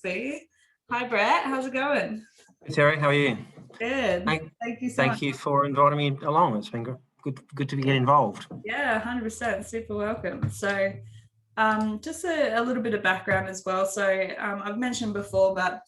Crosby. Hi, Brett. How's it going? Hey, Terry, how are you? Good. Thank you so much. you for inviting me along. It's been good to get involved. Yeah, 100%. Super welcome. So just a little bit of background as well. So I've mentioned before, but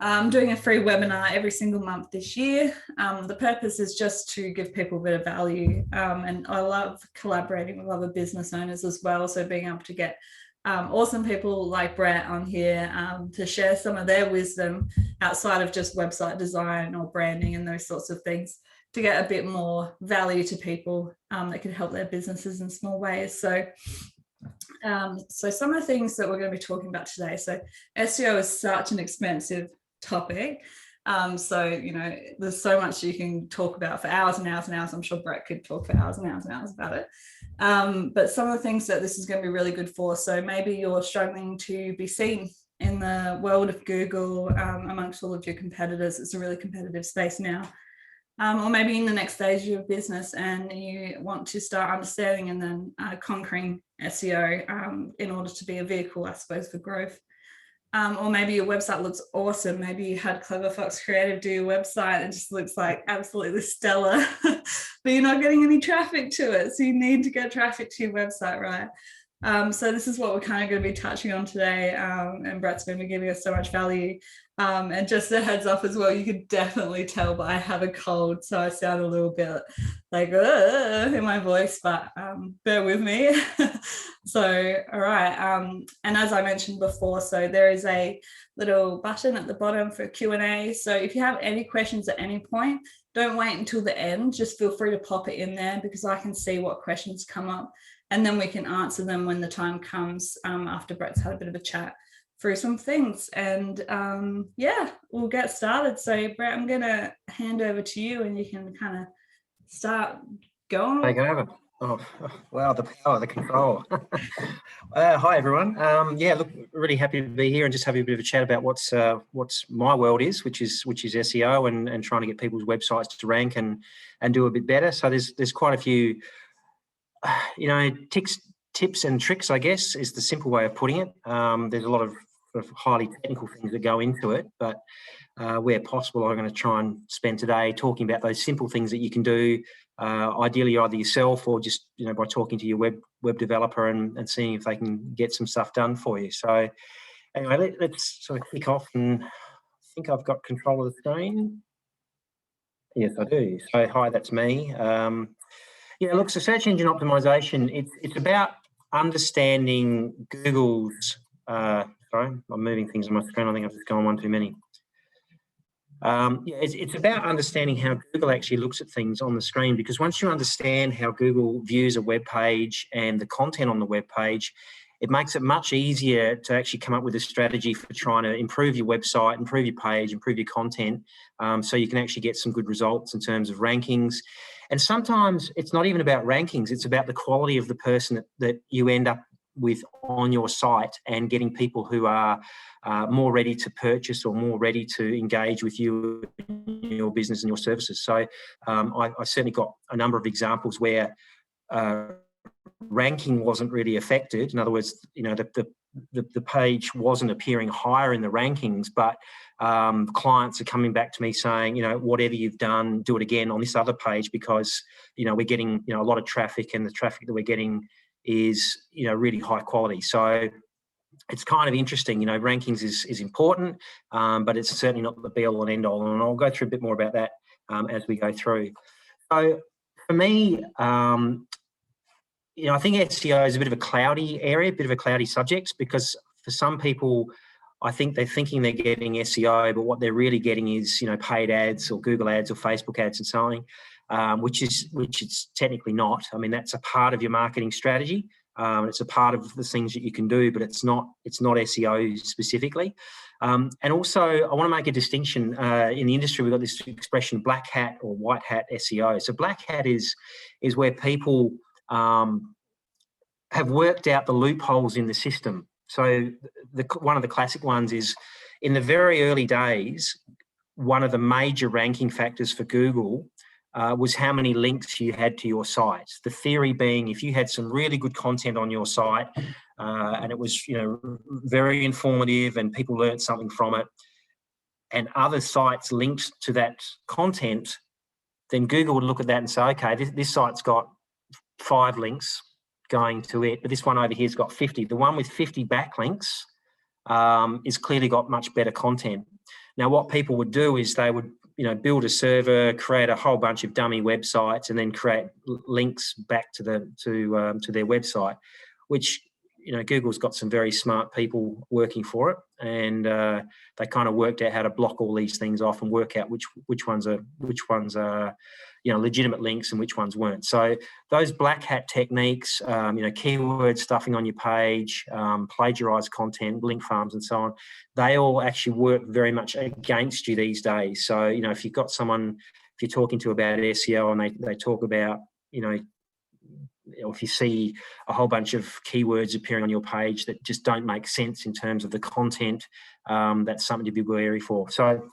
I'm doing a free webinar every single month this year. The purpose is just to give people a bit of value. And I love collaborating with other business owners as well. So being able to get awesome people like Brett on here to share some of their wisdom outside of just website design or branding and those sorts of things, to get a bit more value to people that can help their businesses in small ways. So some of the things that we're going to be talking about today. So SEO is such an expensive topic. So, you know, there's so much you can talk about for hours and hours and hours. I'm sure Brett could talk for hours and hours and hours about it. But some of the things that this is going to be really good for. So maybe you're struggling to be seen in the world of Google amongst all of your competitors. It's a really competitive space now. Or maybe in the next stage of your business and you want to start understanding and then conquering SEO in order to be a vehicle, I suppose, for growth. Or maybe your website looks awesome. Maybe you had Clever Fox Creative do your website and it just looks like absolutely stellar, but you're not getting any traffic to it. So you need to get traffic to your website, right? So this is what we're kind of going to be touching on today. And Brett's going to be giving us so much value. And just a heads up as well, you could definitely tell, but I have a cold, so I sound a little bit like in my voice, but bear with me. So, all right. And as I mentioned before, so there is a little button at the bottom for Q&A. So if you have any questions at any point, don't wait until the end. Just feel free to pop it in there because I can see what questions come up. And then we can answer them when the time comes after Brett's had a bit of a chat through some things. And yeah, we'll get started. So Brett, I'm going to hand over to you and you can kind of start going. Take over. Oh, wow, the power, the control. Hi, everyone. Yeah, look, really happy to be here and just have a bit of a chat about what's my world is, which is SEO and trying to get people's websites to rank and do a bit better. So there's quite a few tips and tricks, I guess, is the simple way of putting it. There's a lot of highly technical things that go into it, but where possible, I'm going to try and spend today talking about those simple things that you can do, ideally either yourself or just by talking to your web developer and seeing if they can get some stuff done for you. So anyway, let's sort of kick off, and I think I've got control of the screen. Yes, I do. So hi, that's me. Yeah, look, so search engine optimization, it's about understanding Google's, sorry, I'm moving things on my screen. I think I've just gone one too many. Yeah, it's about understanding how Google actually looks at things on the screen, because once you understand how Google views a web page and the content on the web page, it makes it much easier to actually come up with a strategy for trying to improve your website, improve your page, improve your content, so you can actually get some good results in terms of rankings. And sometimes it's not even about rankings, it's about the quality of the person that you end up with on your site and getting people who are more ready to purchase or more ready to engage with you, your business and your services. So I certainly got a number of examples where ranking wasn't really affected. In other words, the page wasn't appearing higher in the rankings, but clients are coming back to me saying, whatever you've done, do it again on this other page, because we're getting a lot of traffic, and the traffic that we're getting is really high quality. So it's kind of interesting. Rankings is important, but it's certainly not the be all and end all, and I'll go through a bit more about that as we go through. So for me, I think SEO is a bit of a cloudy area, a bit of a cloudy subject, because for some people, I think they're thinking they're getting SEO, but what they're really getting is, paid ads or Google ads or Facebook ads and so on, which it's technically not. I mean, that's a part of your marketing strategy. It's a part of the things that you can do, but it's not SEO specifically. And also, I want to make a distinction. In the industry, we've got this expression, black hat or white hat SEO. So black hat is where people have worked out the loopholes in the system. So one of the classic ones is, in the very early days, one of the major ranking factors for Google was how many links you had to your site. The theory being, if you had some really good content on your site and it was, very informative and people learned something from it, and other sites linked to that content, then Google would look at that and say, okay, this site's got 5 links going to it, but this one over here's got 50. The one with 50 backlinks is clearly got much better content. Now, what people would do is they would, build a server, create a whole bunch of dummy websites, and then create links back to their website, which, Google's got some very smart people working for it, and they kind of worked out how to block all these things off and work out which ones are legitimate links and which ones weren't. So those black hat techniques, keyword stuffing on your page, plagiarized content, link farms and so on, they all actually work very much against you these days. So, if you've got someone, if you're talking to about SEO and they talk about, if you see a whole bunch of keywords appearing on your page that just don't make sense in terms of the content, that's something to be wary for. So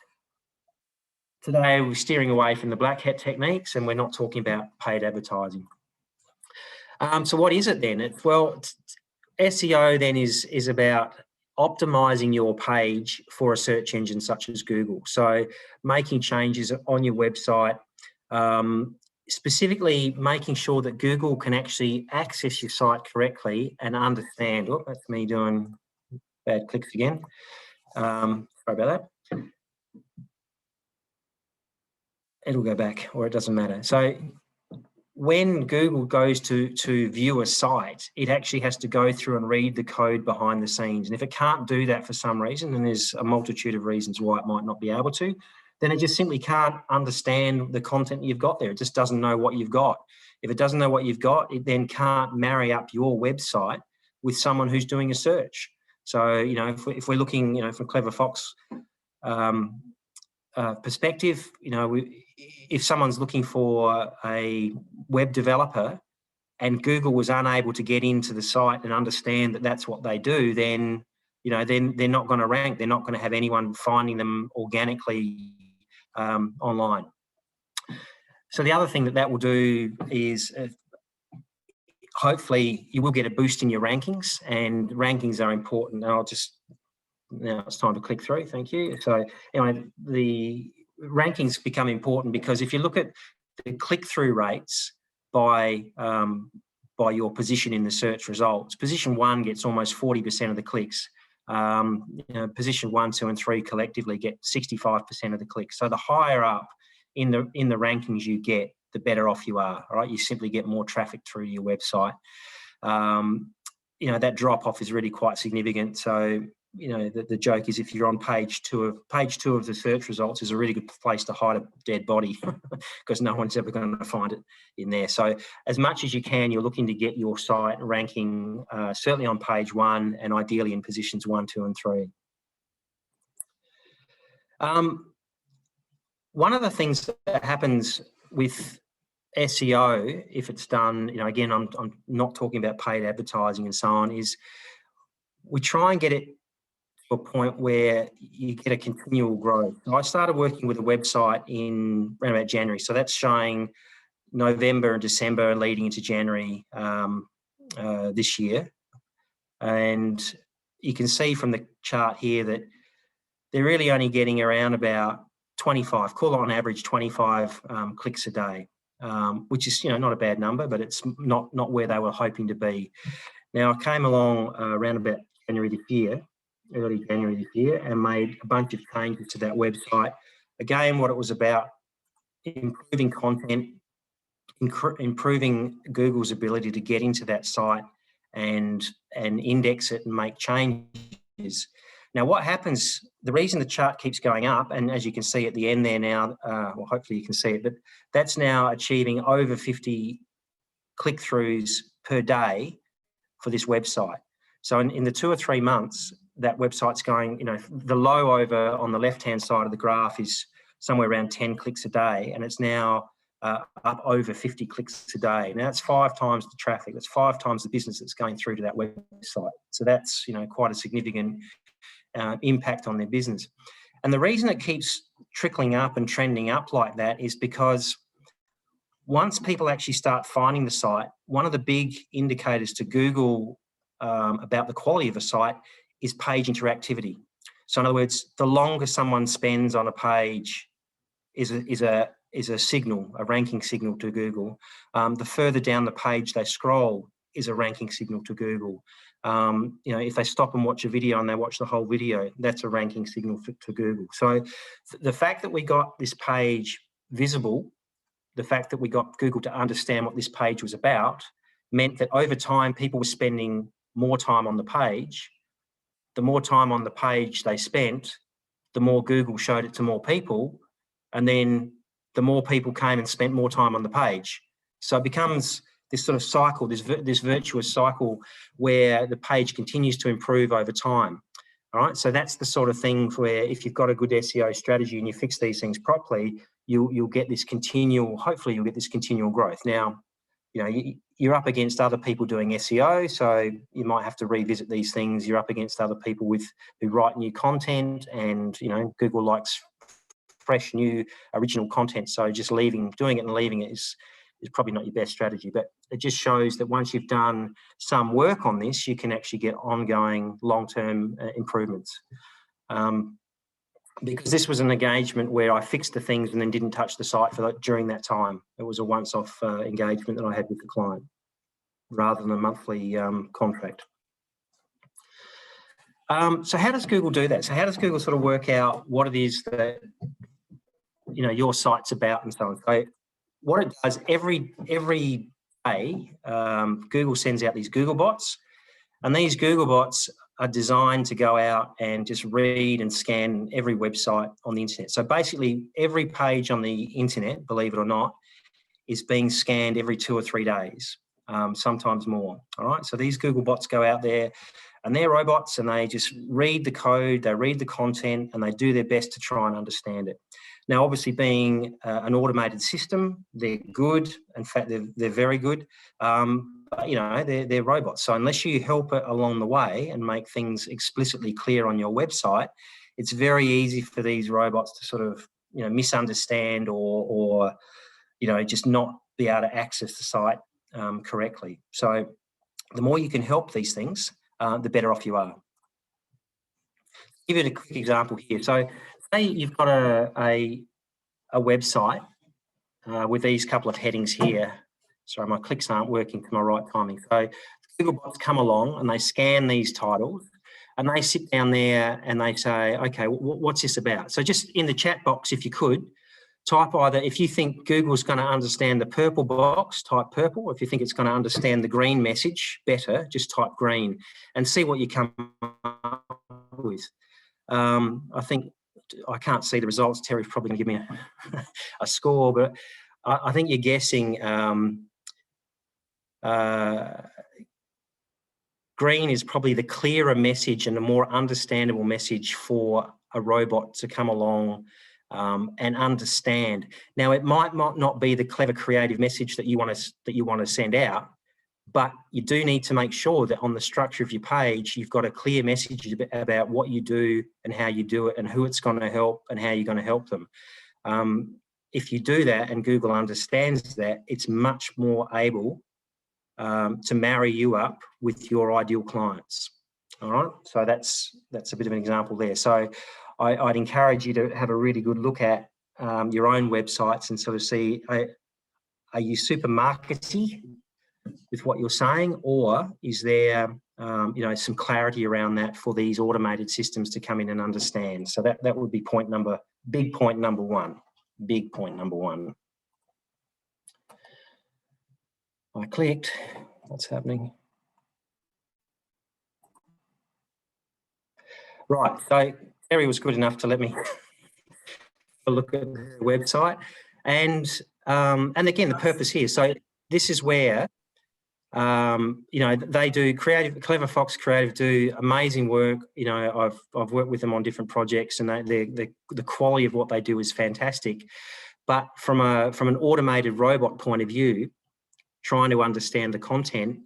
today we're steering away from the black hat techniques and we're not talking about paid advertising. So what is it then? SEO then is about optimizing your page for a search engine such as Google. So making changes on your website, specifically making sure that Google can actually access your site correctly and understand. Oh, that's me doing bad clicks again. Sorry about that. It'll go back, or it doesn't matter. So when Google goes to view a site, it actually has to go through and read the code behind the scenes. And if it can't do that for some reason, and there's a multitude of reasons why it might not be able to, then it just simply can't understand the content you've got there. It just doesn't know what you've got. If it doesn't know what you've got, it then can't marry up your website with someone who's doing a search. So, if we're looking, from Clever Fox perspective, if someone's looking for a web developer and Google was unable to get into the site and understand that that's what they do, then, then they're not going to rank. They're not going to have anyone finding them organically online. So the other thing that will do is hopefully you will get a boost in your rankings, and rankings are important. Now it's time to click through. Thank you. So anyway, the rankings become important because if you look at the click-through rates by your position in the search results, position 1 gets almost 40% of the clicks. Position 1, 2, and 3 collectively get 65% of the clicks. So the higher up in the rankings you get, the better off you are. All right, you simply get more traffic through your website. That drop off is really quite significant. So the joke is if you're on page two of the search results is a really good place to hide a dead body because no one's ever going to find it in there. So as much as you can, you're looking to get your site ranking certainly on page 1 and ideally in positions 1, 2, and 3. One of the things that happens with SEO, if it's done, again, I'm not talking about paid advertising and so on, is we try and get it to a point where you get a continual growth. So I started working with a website in around about January. So that's showing November and December leading into January this year. And you can see from the chart here that they're really only getting around about 25, call it on average 25 clicks a day, which is, not a bad number, but it's not where they were hoping to be. Now, I came along around about early January this year, and made a bunch of changes to that website. Again, what it was about, improving content, improving Google's ability to get into that site and index it and make changes. Now, what happens, the reason the chart keeps going up, and as you can see at the end there now, well, hopefully you can see it, but that's now achieving over 50 click-throughs per day for this website. So in the 2 or 3 months, that website's going, the low over on the left-hand side of the graph is somewhere around 10 clicks a day, and it's now up over 50 clicks a day. Now, that's 5 times the traffic. That's 5 times the business that's going through to that website. So that's, quite a significant impact on their business. And the reason it keeps trickling up and trending up like that is because once people actually start finding the site, one of the big indicators to Google about the quality of a site is page interactivity. So in other words, the longer someone spends on a page is a signal, a ranking signal to Google. The further down the page they scroll is a ranking signal to Google. You know, if they stop and watch a video and they watch the whole video, that's a ranking signal to Google. So the fact that we got this page visible, the fact that we got Google to understand what this page was about, meant that over time people were spending more time on the page. The more time on the page they spent, the more Google showed it to more people, and then the more people came and spent more time on the page. So it becomes this sort of cycle, this virtuous cycle where the page continues to improve over time. All right, so that's the sort of thing where if you've got a good SEO strategy and you fix these things properly, you'll get this continual, hopefully you'll get this continual growth. Now, you know, you're up against other people doing SEO, so you might have to revisit these things. You're up against other people who write new content, and, you know, Google likes fresh, new, original content. So just doing it and leaving it is probably not your best strategy. But it just shows that once you've done some work on this, you can actually get ongoing long-term improvements. Because this was an engagement where I fixed the things and then didn't touch the site during that time. It was a once-off engagement that I had with the client rather than a monthly contract. So how does Google do that? So how does Google sort of work out what it is that, you know, your site's about and so on? So what it does every day, Google sends out these Googlebots, and these Googlebots are designed to go out and just read and scan every website on the internet. So basically every page on the internet, believe it or not, is being scanned every 2 or 3 days, sometimes more. All right, so these Googlebots go out there and they're robots, and they just read the code, they read the content, and they do their best to try and understand it. Now, obviously, being an automated system, they're good. In fact, they're very good. But, you know, they're robots. So unless you help it along the way and make things explicitly clear on your website, it's very easy for these robots to sort of, you know, misunderstand or you know, just not be able to access the site correctly. So the more you can help these things, the better off you are. Give you a quick example here. So say you've got a website with these couple of headings here. Sorry, my clicks aren't working to my right timing. So Googlebots come along and they scan these titles and they sit down there and they say, okay, what's this about? So just in the chat box, if you could, type either, if you think Google's going to understand the purple box, type purple. If you think it's going to understand the green message better, just type green and see what you come up with. I think, I can't see the results. Terry's probably going to give me a score, but I think you're guessing green is probably the clearer message and a more understandable message for a robot to come along and understand. Now, it might not be the clever, creative message that you want to send out, but you do need to make sure that on the structure of your page, you've got a clear message about what you do and how you do it and who it's going to help and how you're going to help them. If you do that and Google understands that, it's much more able to marry you up with your ideal clients. All right, so that's a bit of an example there. So I'd encourage you to have a really good look at your own websites and sort of see, are you super markety with what you're saying, or is there you know, some clarity around that for these automated systems to come in and understand? So that would be big point number one. Big point number one. I clicked. What's happening? Right. So Terry was good enough to let me look at the website, and again, the purpose here. So this is where you know, they do Clever Fox Creative do amazing work. You know, I've worked with them on different projects, and the quality of what they do is fantastic. But from an automated robot point of view, trying to understand the content,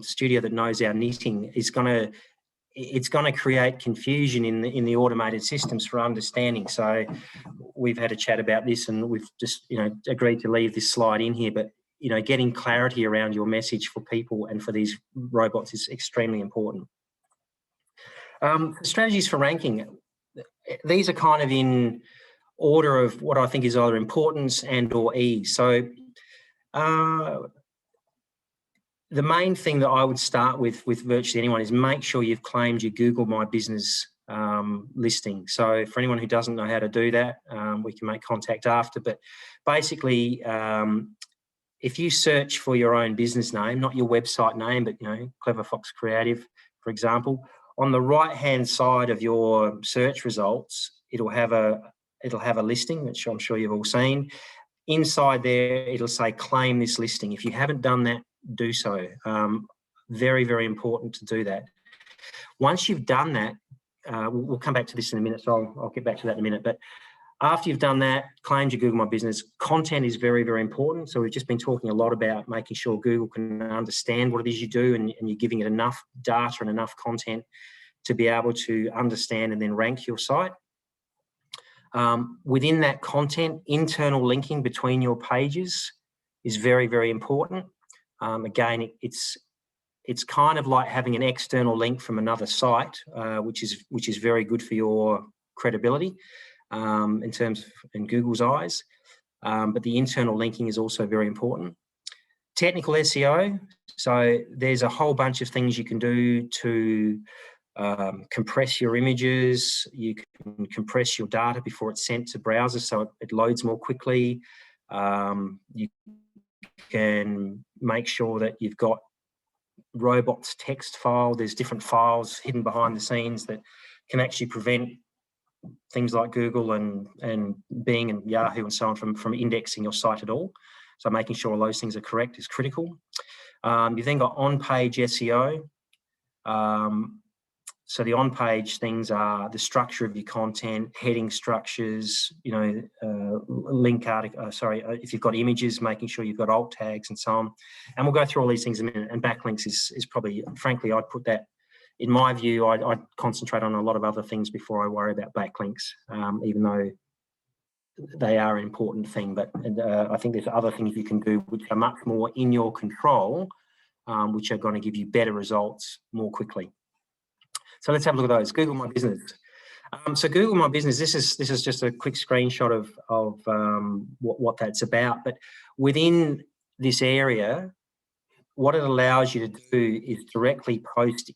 studio that knows our knitting is going to create confusion in the automated systems for understanding. So we've had a chat about this, and we've just, agreed to leave this slide in here, but, getting clarity around your message for people and for these robots is extremely important. Strategies for ranking. These are kind of in order of what I think is either importance and or ease. So the main thing that I would start with virtually anyone is make sure you've claimed your Google My Business listing. So for anyone who doesn't know how to do that, we can make contact after. But basically, if you search for your own business name, not your website name, but Clever Fox Creative, for example, on the right-hand side of your search results, it'll have a listing, which I'm sure you've all seen. Inside there, it'll say claim this listing. If you haven't done that, do so. Very, very important to do that. Once you've done that, we'll come back to this in a minute, so I'll get back to that in a minute. But after you've done that, claimed your Google My Business, content is very, very important. So we've just been talking a lot about making sure Google can understand what it is you do, and you're giving it enough data and enough content to be able to understand and then rank your site. Within that content, internal linking between your pages is very, very important. Again, it's kind of like having an external link from another site, which is very good for your credibility in Google's eyes. But the internal linking is also very important. Technical SEO. So there's a whole bunch of things you can do to compress your images. You can compress your data before it's sent to browsers so it loads more quickly. You can make sure that you've got robots text file. There's different files hidden behind the scenes that can actually prevent things like Google and Bing and Yahoo and so on from indexing your site at all. So making sure all those things are correct is critical. You've then got on-page SEO. So the on-page things are the structure of your content, heading structures, link article. If you've got images, making sure you've got alt tags and so on. And we'll go through all these things in a minute. And backlinks is probably, frankly, I'd put that, in my view, I'd concentrate on a lot of other things before I worry about backlinks, even though they are an important thing. But I think there's other things you can do which are much more in your control, which are going to give you better results more quickly. So let's have a look at those. Google My Business. So Google My Business, this is just a quick screenshot of what that's about. But within this area, what it allows you to do is directly post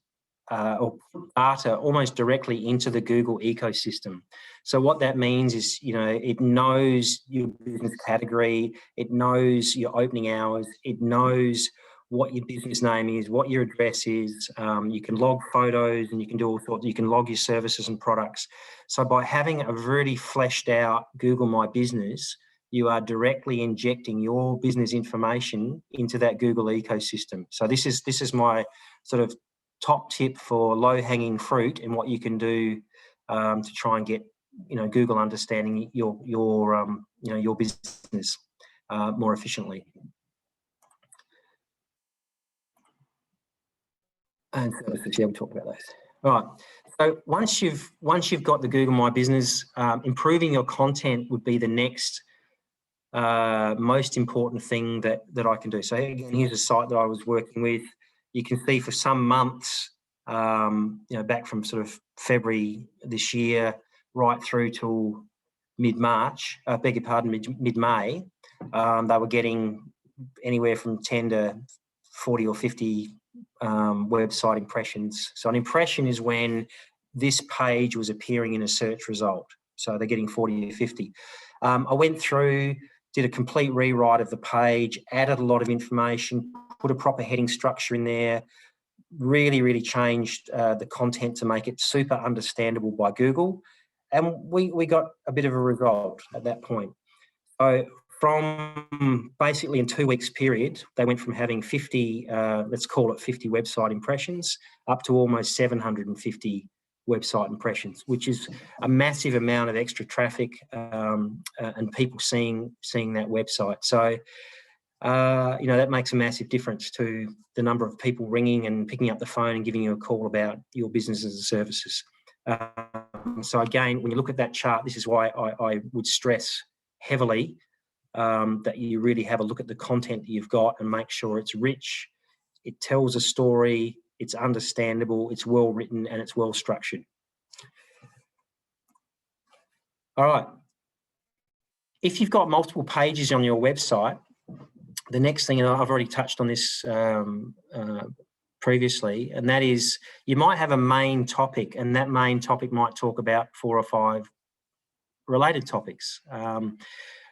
or put data almost directly into the Google ecosystem. So what that means is, it knows your business category, it knows your opening hours, it knows what your business name is, what your address is. You can log photos and you can do all sorts. You can log your services and products. So by having a really fleshed out Google My Business, you are directly injecting your business information into that Google ecosystem. So this is my sort of top tip for low-hanging fruit and what you can do to try and get Google understanding your business more efficiently. And services, yeah, we'll talk about those. All right. So once you've got the Google My Business, improving your content would be the next most important thing that I can do. So again, here's a site that I was working with. You can see for some months, back from sort of February this year right through till mid-March, mid-May, they were getting anywhere from 10 to 40 or 50 website impressions. So an impression is when this page was appearing in a search result. So they're getting 40 to 50. I went through, did a complete rewrite of the page, added a lot of information, put a proper heading structure in there, really, really changed the content to make it super understandable by Google. And we got a bit of a result at that point. So from basically in 2 weeks period, they went from having 50, let's call it 50 website impressions, up to almost 750 website impressions, which is a massive amount of extra traffic and people seeing that website. So, that makes a massive difference to the number of people ringing and picking up the phone and giving you a call about your businesses and services. So again, when you look at that chart, this is why I would stress heavily that you really have a look at the content that you've got and make sure it's rich, it tells a story, it's understandable, it's well written, and it's well structured. All right. If you've got multiple pages on your website, the next thing, and I've already touched on this previously, and that is you might have a main topic, and that main topic might talk about 4 or 5 related topics.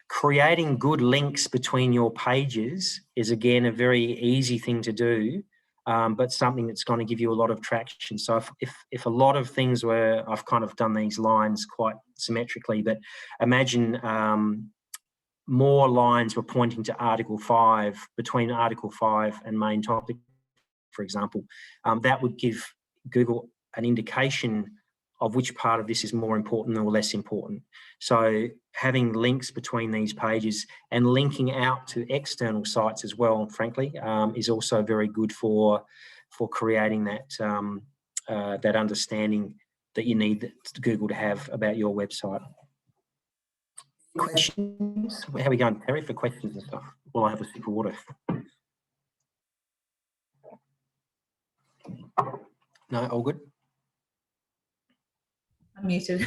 Creating good links between your pages is, again, a very easy thing to do, but something that's going to give you a lot of traction. So if a lot of things were, I've kind of done these lines quite symmetrically, but imagine more lines were pointing to Article 5, between Article 5 and main topic, for example, that would give Google an indication of which part of this is more important or less important. So having links between these pages and linking out to external sites as well, frankly, is also very good for creating that that understanding that you need Google to have about your website. Questions? How are we going, Terry, for questions and stuff? Well, I have a sip of water. No, all good? I'm muted.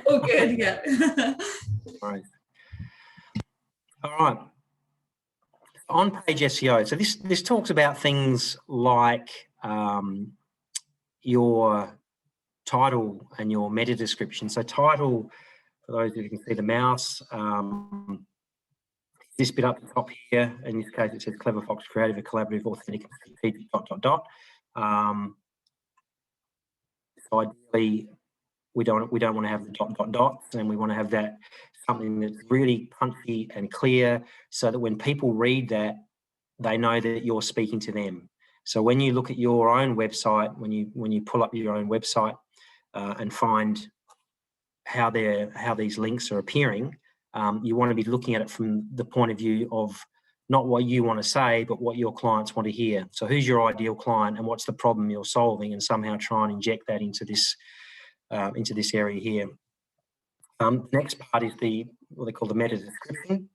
All good, yeah. All right. All right. On Page Seo, so this talks about things like your title and your meta description. So title, for those who can see the mouse, this bit up the top here, in this case it says Clever Fox Creative, a collaborative, authentic, strategic, ... So ideally, we don't want to have the ... and we want to have that something that's really punchy and clear, so that when people read that, they know that you're speaking to them. So when you look at your own website, when you pull up your own website and find how these links are appearing, you want to be looking at it from the point of view of not what you want to say, but what your clients want to hear. So who's your ideal client and what's the problem you're solving, and somehow try and inject that into this area here. Next part is what they call the meta description.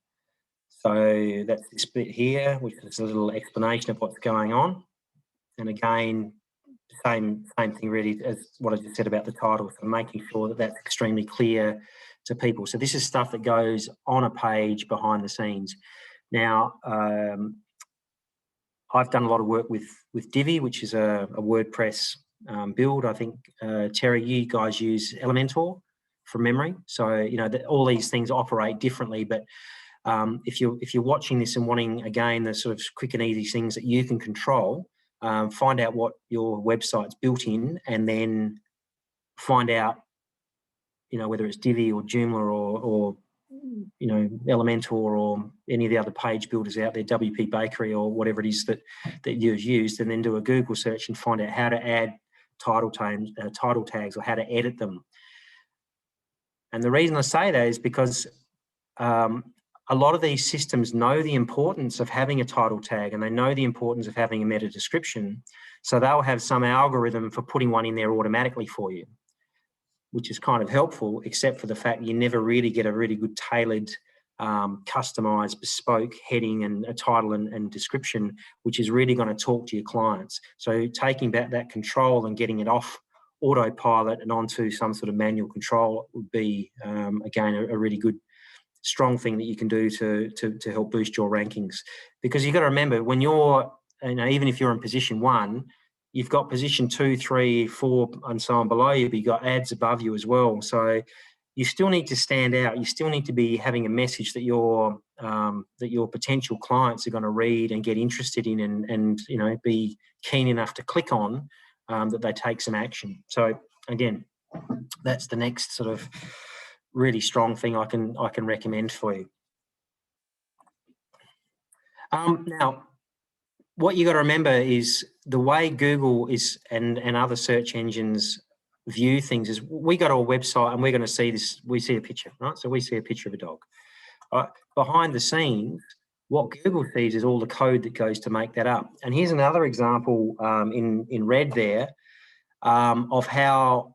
So that's this bit here, which is a little explanation of what's going on. And again, same thing really as what I just said about the title, so making sure that that's extremely clear to people. So this is stuff that goes on a page behind the scenes. Now, I've done a lot of work with Divi, which is a WordPress build. I think, Terry, you guys use Elementor from memory. So, you know, all these things operate differently, but if you're watching this and wanting, again, the sort of quick and easy things that you can control, find out what your website's built in, and then find out, you know, whether it's Divi or Joomla or you know, Elementor or any of the other page builders out there, WP Bakery or whatever it is that you've used, and then do a Google search and find out how to add title tags or how to edit them. And the reason I say that is because a lot of these systems know the importance of having a title tag, and they know the importance of having a meta description. So they'll have some algorithm for putting one in there automatically for you, which is kind of helpful, except for the fact you never really get a really good tailored, customized, bespoke heading and a title and description, which is really going to talk to your clients. So taking back that control and getting it off autopilot and onto some sort of manual control would be, again, a really good, strong thing that you can do to help boost your rankings. Because you've got to remember, when you're, you know, even if you're in position 1, you've got position 2, 3, 4, and so on below you, but you've got ads above you as well. So you still need to stand out. You still need to be having a message that your potential clients are going to read and get interested in, and you know, be keen enough to click on, that they take some action. So again, that's the next sort of really strong thing I can recommend for you. Now, what you got to remember is the way Google is and other search engines view things is, we go to a website and we're going to see this. We see a picture, right? So we see a picture of a dog. Right? Behind the scenes, what Google sees is all the code that goes to make that up. And here's another example in red there of how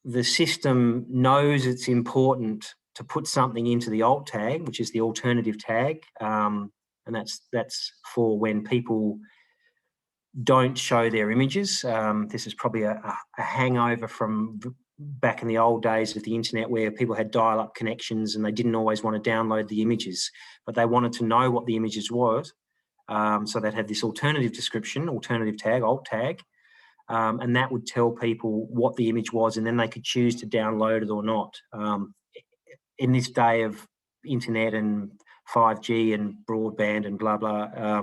the system knows it's important to put something into the alt tag, which is the alternative tag, and that's for when people don't show their images. This is probably a hangover from back in the old days of the internet, where people had dial-up connections and they didn't always want to download the images, but they wanted to know what the images was. So they'd have this alternative description, alternative tag, alt tag, and that would tell people what the image was, and then they could choose to download it or not. In this day of internet and 5G and broadband and blah, blah,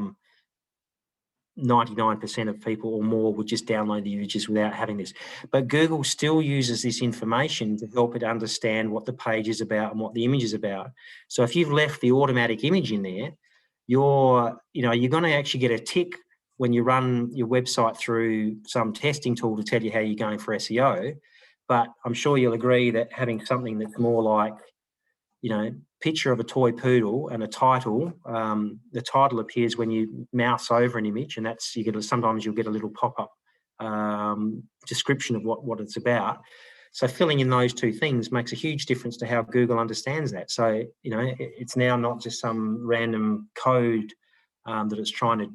99% of people or more would just download the images without having this. But Google still uses this information to help it understand what the page is about and what the image is about. So if you've left the automatic image in there, you're going to actually get a tick when you run your website through some testing tool to tell you how you're going for SEO. But I'm sure you'll agree that having something that's more like, picture of a toy poodle and a title, the title appears when you mouse over an image, and that's, sometimes you'll get a little pop-up description of what it's about. So filling in those two things makes a huge difference to how Google understands that. So, it's now not just some random code that it's trying to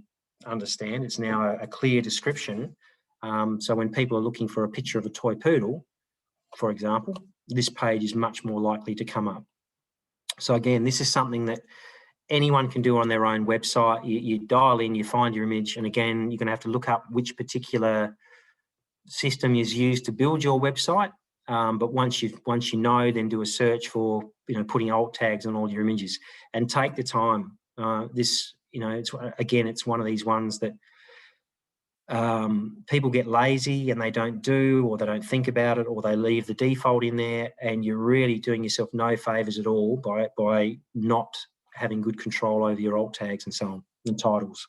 understand. It's now a clear description. So when people are looking for a picture of a toy poodle, for example, this page is much more likely to come up. So again, this is something that anyone can do on their own website. You dial in, you find your image, and again, you're going to have to look up which particular system is used to build your website. But once you know, then do a search for putting alt tags on all your images, and take the time. It's one of these ones that people get lazy and they don't do, or they don't think about it, or they leave the default in there, and you're really doing yourself no favors at all by not having good control over your alt tags and so on, and titles.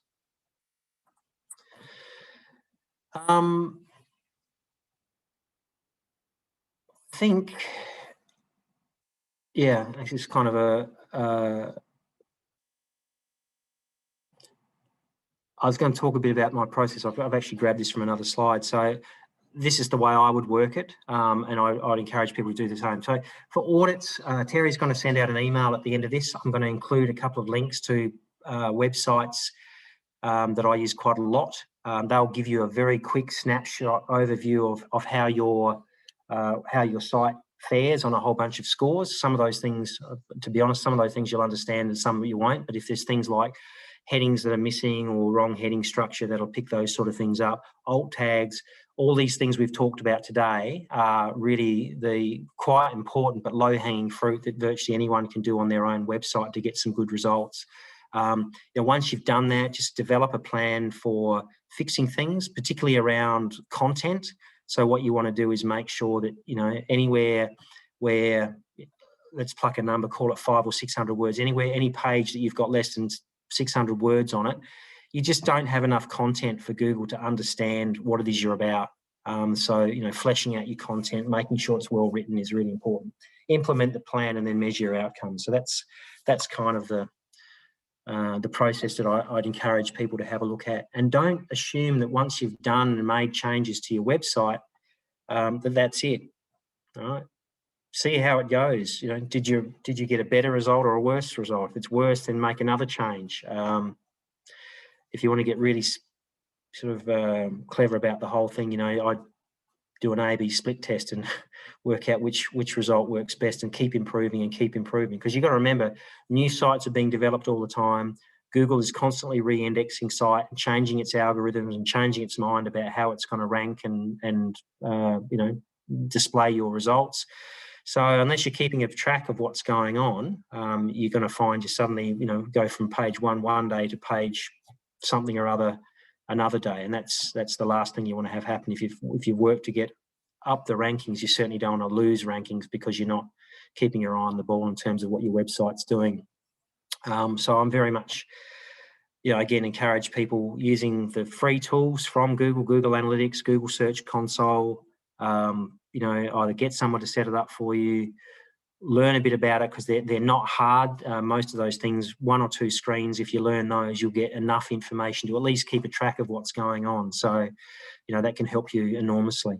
I think, this is kind of I was going to talk a bit about my process. I've actually grabbed this from another slide. So this is the way I would work it, and I'd encourage people to do the same. So for audits, Terry's going to send out an email at the end of this. I'm going to include a couple of links to websites that I use quite a lot. They'll give you a very quick snapshot overview of how your site fares on a whole bunch of scores. Some of those things, to be honest, some of those things you'll understand and some you won't. But if there's things like headings that are missing or wrong heading structure, that'll pick those sort of things up. Alt tags, all these things we've talked about today are really the quite important but low-hanging fruit that virtually anyone can do on their own website to get some good results. Once you've done that, just develop a plan for fixing things, particularly around content. So what you want to do is make sure that, anywhere where, let's pluck a number, call it 500 or 600 words, anywhere, any page that you've got less than 600 words on it, you just don't have enough content for Google to understand what it is you're about. So, fleshing out your content, making sure it's well written is really important. Implement the plan and then measure your outcomes. So that's kind of the process that I'd encourage people to have a look at. And don't assume that once you've done and made changes to your website, that's it. All right. See how it goes. Did you get a better result or a worse result? If it's worse, then make another change. If you want to get really sort of clever about the whole thing, I'd do an A/B split test and work out which result works best, and keep improving because you've got to remember, new sites are being developed all the time. Google is constantly re-indexing site and changing its algorithms and changing its mind about how it's going to rank and display your results. So unless you're keeping a track of what's going on, you're going to find you suddenly, go from page one day to page something or other another day, and that's the last thing you want to have happen. If you've worked to get up the rankings, you certainly don't want to lose rankings because you're not keeping your eye on the ball in terms of what your website's doing. So I'm very much, again, encourage people using the free tools from Google Analytics, Google Search Console. Either get someone to set it up for you, learn a bit about it, because they're not hard. Most of those things, one or two screens, if you learn those, you'll get enough information to at least keep a track of what's going on. So, that can help you enormously.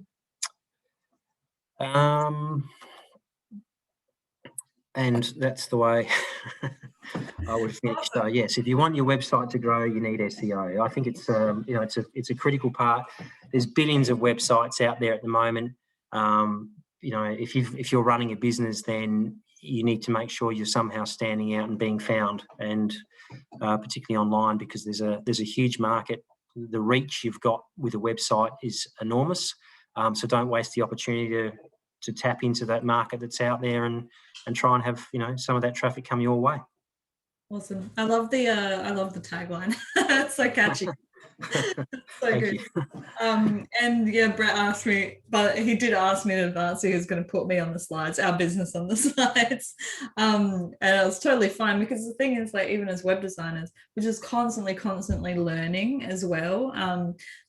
And that's the way I would finish. So yes, if you want your website to grow, you need SEO. I think it's you know, it's a critical part. There's billions of websites out there at the moment. You know, if you're running a business, then you need to make sure you're somehow standing out and being found, and particularly online, because there's a huge market. The reach you've got with a website is enormous. So don't waste the opportunity to tap into that market that's out there and try and have, you know, some of that traffic come your way. Awesome. I love the tagline. It's so catchy. So Thank good. you. And yeah, Brett asked me, but he did ask me in advance he was going to put me on the slides, our business on the slides. And it was totally fine, because the thing is, like, even as web designers, we're just constantly learning as well.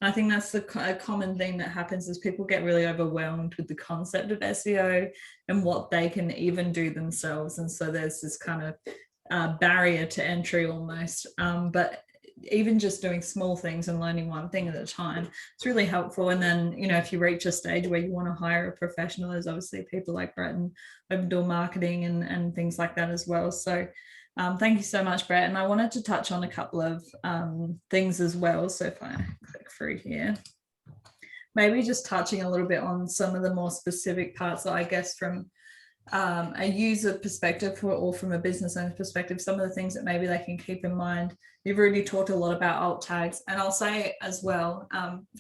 I think that's a common thing that happens, is people get really overwhelmed with the concept of SEO and what they can even do themselves. And so there's this kind of barrier to entry almost. But even just doing small things and learning one thing at a time, it's really helpful. And then, you know, if you reach a stage where you want to hire a professional, there's obviously people like Brett and open door marketing and things like that as well. So thank you so much, Brett. And I wanted to touch on a couple of things as well. So if I click through here, maybe just touching a little bit on some of the more specific parts that I guess from a user perspective or from a business owner perspective, some of the things that maybe they can keep in mind. You've already talked a lot about alt tags, and I'll say as well,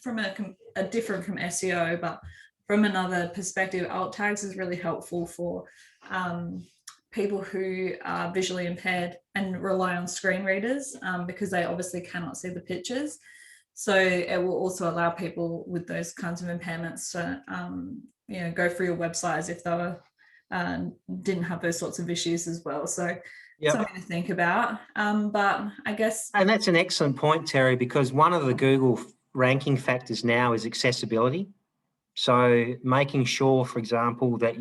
from a different from SEO, but from another perspective, alt tags is really helpful for people who are visually impaired and rely on screen readers, because they obviously cannot see the pictures. So it will also allow people with those kinds of impairments to you know, go through your website as if they were didn't have those sorts of issues as well. So Yep. Something to think about. But I guess, and that's an excellent point, Terry, because one of the Google ranking factors now is accessibility. So making sure, for example, that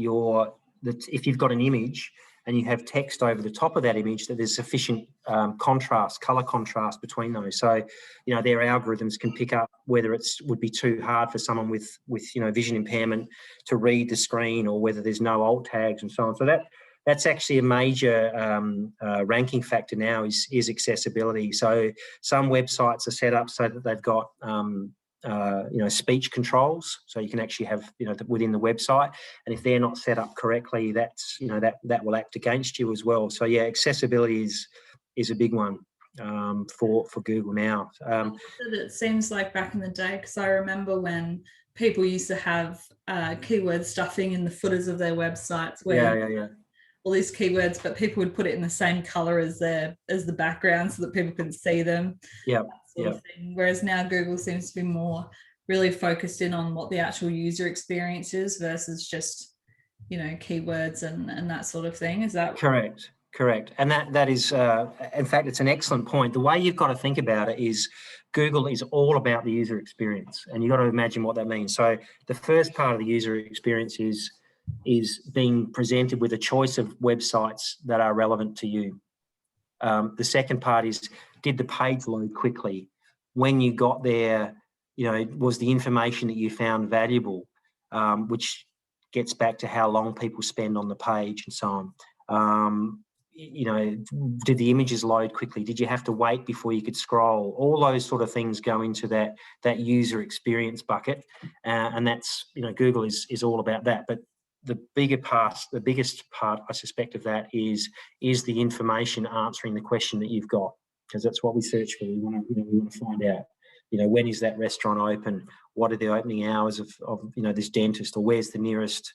if you've got an image and you have text over the top of that image, that there's sufficient color contrast between those. So, you know, their algorithms can pick up whether would be too hard for someone with you know, vision impairment to read the screen, or whether there's no alt tags and so on. So that's actually a major ranking factor now is accessibility. So some websites are set up so that they've got you know, speech controls, so you can actually have, you know, within the website, and if they're not set up correctly, that's, you know, that will act against you as well. So yeah, accessibility is a big one for Google now. it seems like back in the day, because I remember when people used to have keyword stuffing in the footers of their websites, where yeah. all these keywords, but people would put it in the same color as the background so that people couldn't see them. Yeah. Whereas now Google seems to be more really focused in on what the actual user experience is versus just, you know, keywords and that sort of thing. Is that correct? And that is, in fact, it's an excellent point. The way you've got to think about it is Google is all about the user experience, and you've got to imagine what that means. So the first part of the user experience is being presented with a choice of websites that are relevant to you. The second part is, did the page load quickly? When you got there, you know, was the information that you found valuable, which gets back to how long people spend on the page and so on. You know, did the images load quickly? Did you have to wait before you could scroll? All those sort of things go into that user experience bucket, and that's, you know, Google is all about that. But the biggest part, I suspect, of that is the information answering the question that you've got, because that's what we search for. We want to find out, you know, when is that restaurant open? What are the opening hours of you know, this dentist, or where's the nearest,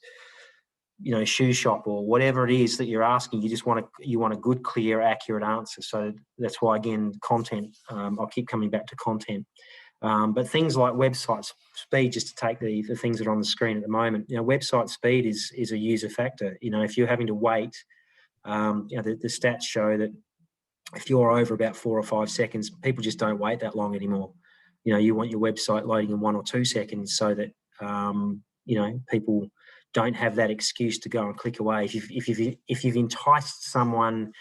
you know, shoe shop, or whatever it is that you're asking. You want a good, clear, accurate answer. So that's why, again, content. I'll keep coming back to content. But things like website speed, just to take the things that are on the screen at the moment, you know, website speed is a user factor. You know, if you're having to wait, you know, the stats show that if you're over about 4 or 5 seconds, people just don't wait that long anymore. You know, you want your website loading in 1 or 2 seconds so that, you know, people don't have that excuse to go and click away. If you've enticed someone,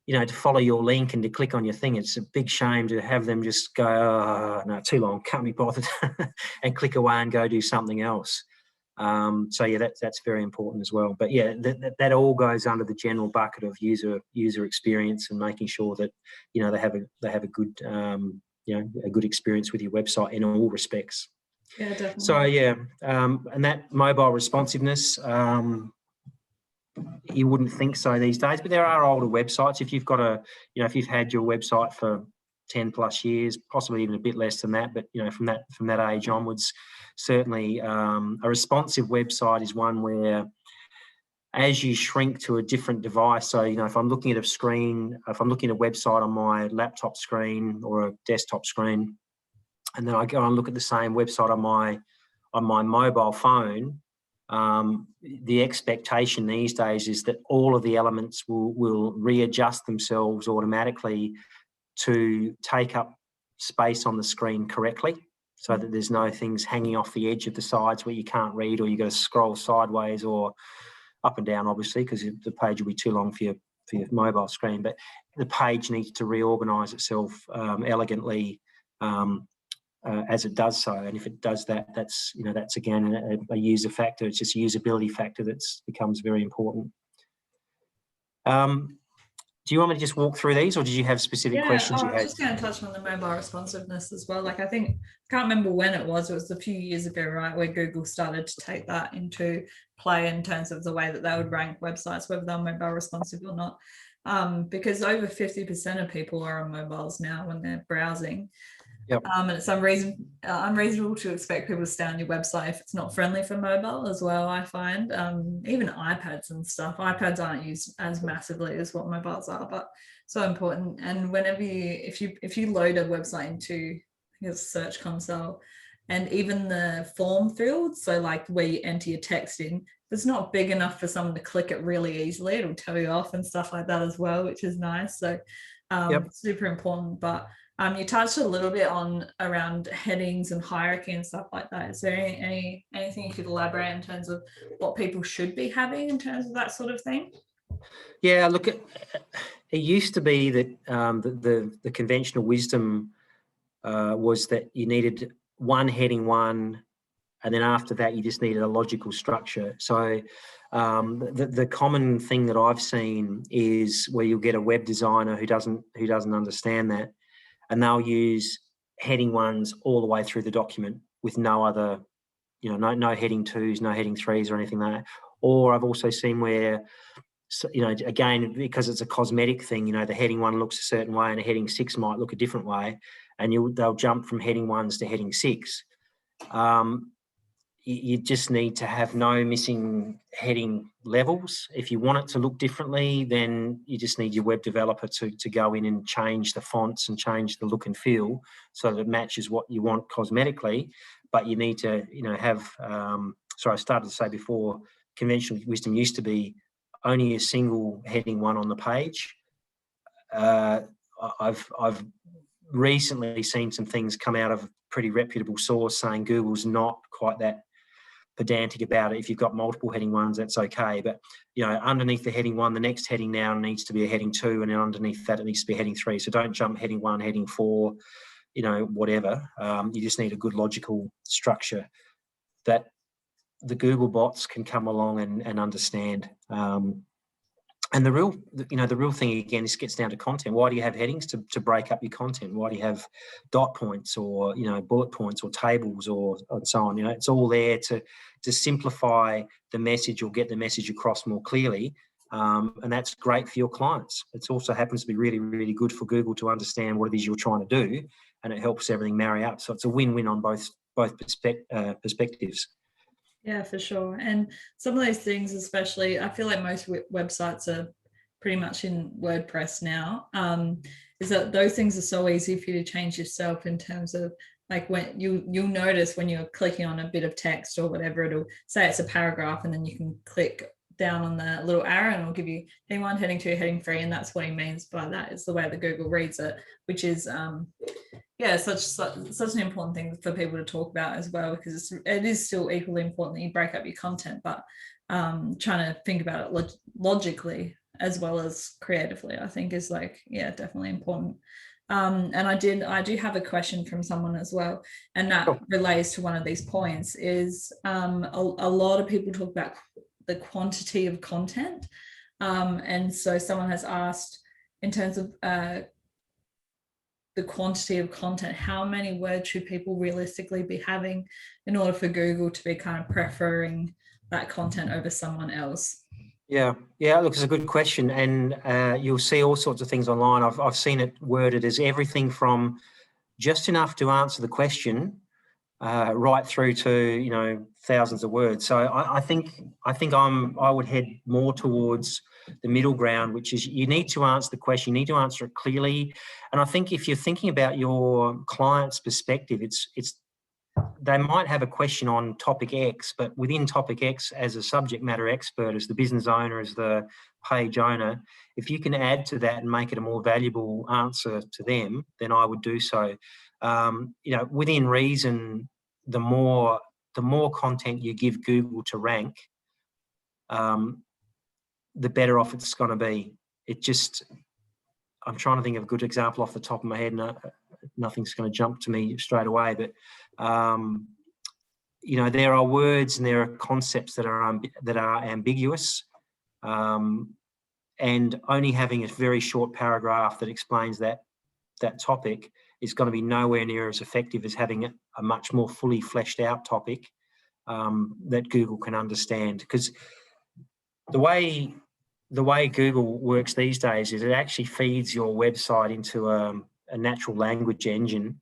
you know, to follow your link and to click on your thing, it's a big shame to have them just go, oh, no, too long, can't be bothered, and click away and go do something else. So yeah, that's very important as well. But yeah, that all goes under the general bucket of user experience and making sure that they have a good a good experience with your website in all respects. Yeah, definitely. So yeah, and that mobile responsiveness, you wouldn't think so these days, but there are older websites. If you've got if you've had your website for 10 plus years, possibly even a bit less than that, but from that age onwards, certainly a responsive website is one where, as you shrink to a different device, so if I'm looking at a screen, if I'm looking at a website on my laptop screen or a desktop screen, and then I go and look at the same website on my mobile phone, the expectation these days is that all of the elements will readjust themselves automatically to take up space on the screen correctly, so that there's no things hanging off the edge of the sides where you can't read, or you've got to scroll sideways or up and down, obviously, because the page will be too long for your mobile screen. But the page needs to reorganise itself elegantly as it does so. And if it does that, that's again a user factor. It's just a usability factor that becomes very important. Do you want me to just walk through these, or did you have specific questions you had? I was just going to touch on the mobile responsiveness as well. Like, I can't remember when it was a few years ago, right, where Google started to take that into play in terms of the way that they would rank websites, whether they're mobile responsive or not. Because over 50% of people are on mobiles now when they're browsing. Yep. And it's unreasonable to expect people to stay on your website if it's not friendly for mobile as well, I find. Even iPads and stuff. iPads aren't used as massively as what mobiles are, but so important. And whenever if you load a website into your search console, and even the form fields, so like where you enter your text in, if it's not big enough for someone to click it really easily, it'll tell you off and stuff like that as well, which is nice. So super important. But you touched a little bit around headings and hierarchy and stuff like that. Is there anything you could elaborate in terms of what people should be having in terms of that sort of thing? Yeah, look, it used to be that the conventional wisdom was that you needed one heading one, and then after that you just needed a logical structure. So the common thing that I've seen is where you'll get a web designer who doesn't understand that, and they'll use heading ones all the way through the document with no other, no heading twos, no heading threes or anything like that. Or I've also seen where, again, because it's a cosmetic thing, the heading one looks a certain way and a heading six might look a different way, and they'll jump from heading ones to heading six. You just need to have no missing heading levels. If you want it to look differently, then you just need your web developer to go in and change the fonts and change the look and feel so that it matches what you want cosmetically. But you need to, have, I started to say before, conventional wisdom used to be only a single heading one on the page. I've recently seen some things come out of a pretty reputable source saying Google's not quite that pedantic about it. If you've got multiple heading ones, that's okay. But, underneath the heading one, the next heading now needs to be a heading two, and then underneath that, it needs to be heading three. So don't jump heading one, heading four, whatever. You just need a good logical structure that the Googlebots can come along and understand. And the real thing, again, this gets down to content. Why do you have headings? To break up your content. Why do you have dot points or, bullet points or tables and so on? It's all there to simplify the message or get the message across more clearly. And that's great for your clients. It also happens to be really, really good for Google to understand what it is you're trying to do, and it helps everything marry up. So it's a win-win on both perspectives. Yeah, for sure. And some of those things, especially, I feel like most websites are pretty much in WordPress now, is that those things are so easy for you to change yourself in terms of, like, when you'll notice when you're clicking on a bit of text or whatever, it'll say it's a paragraph, and then you can click down on the little arrow and it'll give you heading one, heading two, heading three, and that's what he means by that. It's the way that Google reads it, which is such an important thing for people to talk about as well, because it is still equally important that you break up your content, but trying to think about it logically as well as creatively, I think is definitely important. And I do have a question from someone as well, and that relates to one of these points is a lot of people talk about the quantity of content. And so someone has asked, in terms of the quantity of content, how many words should people realistically be having in order for Google to be kind of preferring that content over someone else? Yeah, look, it's a good question, and you'll see all sorts of things online. I've seen it worded as everything from just enough to answer the question right through to thousands of words. So I think I would head more towards the middle ground, which is you need to answer the question, you need to answer it clearly. And I think if you're thinking about your client's perspective, they might have a question on topic X, but within topic X, as a subject matter expert, as the business owner, as the page owner, if you can add to that and make it a more valuable answer to them, then I would do so. Within reason, the more content you give Google to rank, the better off it's going to be. I'm trying to think of a good example off the top of my head. Nothing's going to jump to me straight away, but there are words and there are concepts that are ambiguous, and only having a very short paragraph that explains that topic is going to be nowhere near as effective as having a much more fully fleshed out topic that Google can understand. Because the way Google works these days is it actually feeds your website into a natural language engine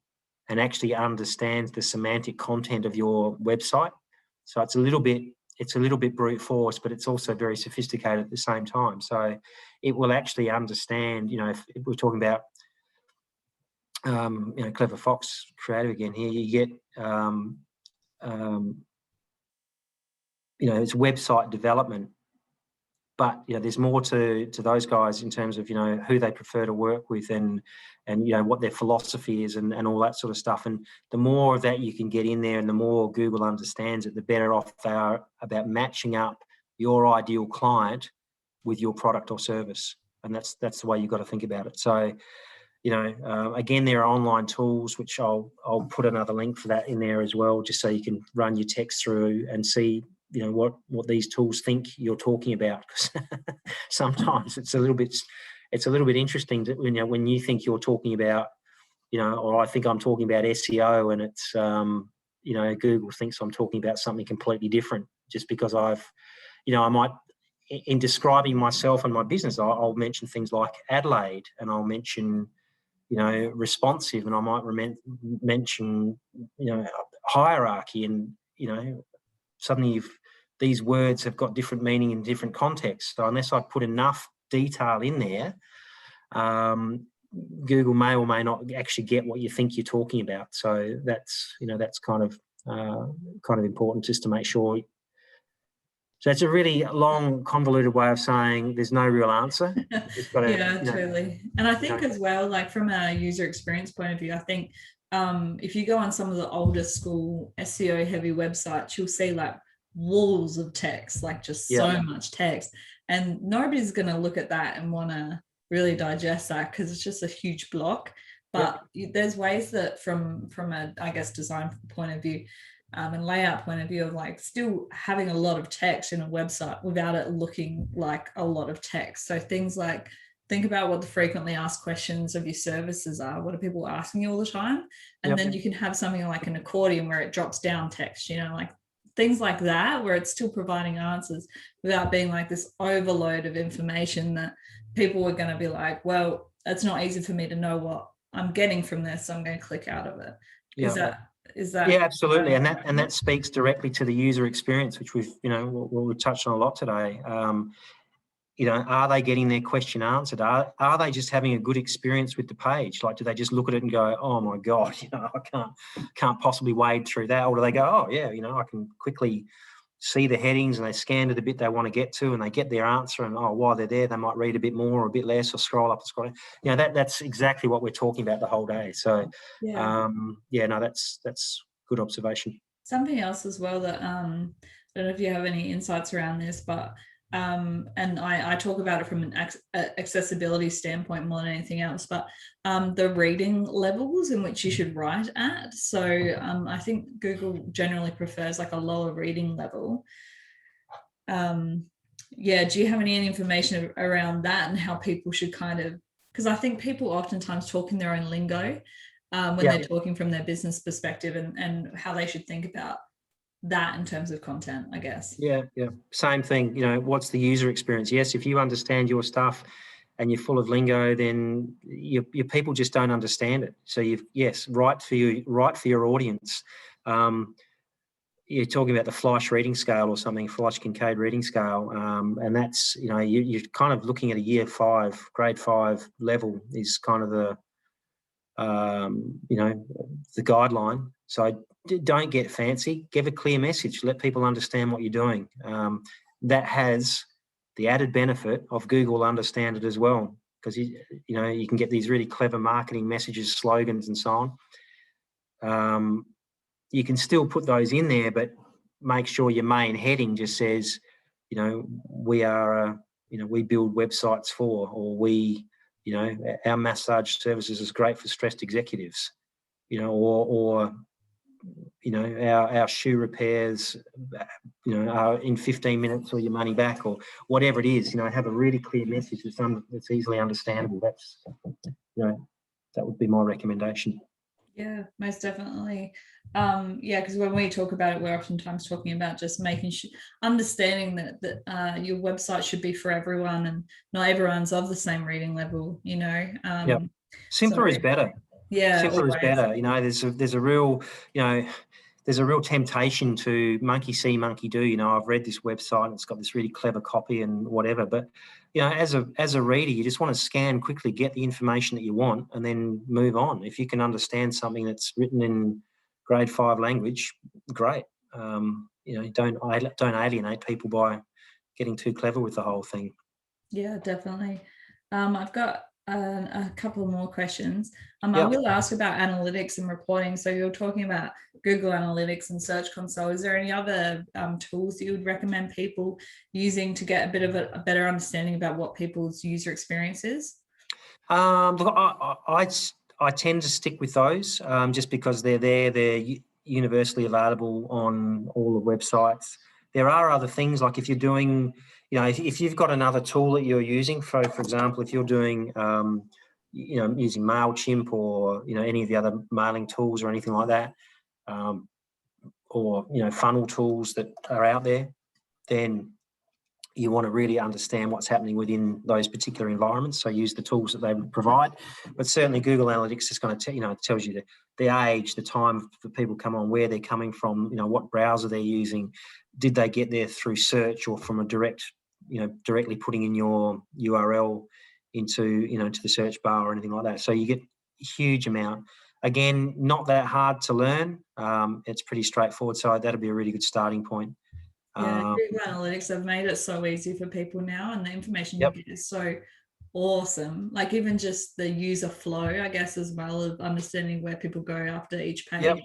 and actually understands the semantic content of your website. So it's a little bit brute force, but it's also very sophisticated at the same time. So it will actually understand, if we're talking about Clever Fox creative again here, you get it's website development, but there's more to those guys in terms of who they prefer to work with and what their philosophy is and all that sort of stuff. And the more of that you can get in there and the more Google understands it, the better off they are about matching up your ideal client with your product or service. And that's the way you've got to think about it. So again, there are online tools, which I'll put another link for that in there as well, just so you can run your text through and see what these tools think you're talking about. Because sometimes it's a little bit interesting to, when you think you're talking about or I think I'm talking about SEO and it's Google thinks I'm talking about something completely different, just because I might, in describing myself and my business, I'll mention things like Adelaide, and I'll mention responsive, and I might mention hierarchy, and suddenly these words have got different meaning in different contexts. So unless I put enough detail in there, Google may or may not actually get what you think you're talking about. So that's kind of important, just to make sure. So it's a really long, convoluted way of saying there's no real answer. Just got to, yeah, totally. And I think as well, like from a user experience point of view, I think if you go on some of the older school SEO heavy websites, you'll see like walls of text, like just so much text, and nobody's going to look at that and want to really digest that because it's just a huge block. But there's ways that from a, I guess, design point of view and layout point of view of like still having a lot of text in a website without it looking like a lot of text. So things like, think about what the frequently asked questions of your services are. What are people asking you all the time? And then you can have something like an accordion where it drops down text, like things like that, where it's still providing answers without being like this overload of information that people are going to be like, well, it's not easy for me to know what I'm getting from this, so I'm going to click out of it. Is that absolutely, and that speaks directly to the user experience, which we've we've touched on a lot today. Are they getting their question answered? Are they just having a good experience with the page? Like, do they just look at it and go, oh my God, I can't possibly wade through that? Or do they go, oh yeah, I can quickly see the headings, and they scan to the bit they want to get to, and they get their answer, and while they're there, they might read a bit more or a bit less, or scroll up and scroll down. That's exactly what we're talking about the whole day. So that's good observation. Something else as well that I don't know if you have any insights around this, but and I talk about it from an accessibility standpoint more than anything else, but the reading levels in which you should write at. So I think Google generally prefers like a lower reading level. Yeah, do you have any information around that and how people should kind of, because I think people oftentimes talk in their own lingo when they're talking from their business perspective, and how they should think about that in terms of content, I guess. Yeah. Same thing. What's the user experience? Yes, if you understand your stuff and you're full of lingo, then your people just don't understand it. So write for your audience. You're talking about the Fleisch reading scale or something, Fleisch-Kincaid reading scale, and that's you're kind of looking at a year 5, grade 5 level is kind of the the guideline. So don't get fancy. Give a clear message. Let people understand what you're doing. That has the added benefit of Google will understand it as well, because you can get these really clever marketing messages, slogans, and so on. You can still put those in there, but make sure your main heading just says, we are, we build websites for, or we, our massage services is great for stressed executives, or our shoe repairs, are in 15 minutes or your money back, or whatever it is. Have a really clear message that's easily understandable. That's, that would be my recommendation. Yeah, most definitely. Because when we talk about it, we're oftentimes talking about just making sure, understanding that your website should be for everyone, and not everyone's of the same reading level. Simpler is better. Yeah, simpler always. is better. There's a real, there's a real temptation to monkey see, monkey do. I've read this website and it's got this really clever copy and whatever, but as a reader, you just want to scan quickly, get the information that you want, and then move on. If you can understand something that's written in grade 5 language, great. Don't alienate people by getting too clever with the whole thing. Yeah, definitely. I've got a couple more questions. I will ask about analytics and reporting. So you're talking about Google Analytics and Search Console. Is there any other tools that you would recommend people using to get a bit of a better understanding about what people's user experience is? Look, I tend to stick with those just because they're there. They're universally available on all the websites. There are other things, like if you're doing, if you've got another tool that you're using, for example, if you're doing, using MailChimp or, any of the other mailing tools or anything like that, or, funnel tools that are out there, then you want to really understand what's happening within those particular environments. So use the tools that they provide. But certainly Google Analytics is going to, it tells you the age, the time for people come on, where they're coming from, what browser they're using. Did they get there through search or from a direct, directly putting in your URL into, to the search bar or anything like that. So you get a huge amount. Again, not that hard to learn. It's pretty straightforward. So that'll be a really good starting point. Yeah, Google Analytics have made it so easy for people now, and the information you get is so awesome. Like even just the user flow, I guess, as well, of understanding where people go after each page.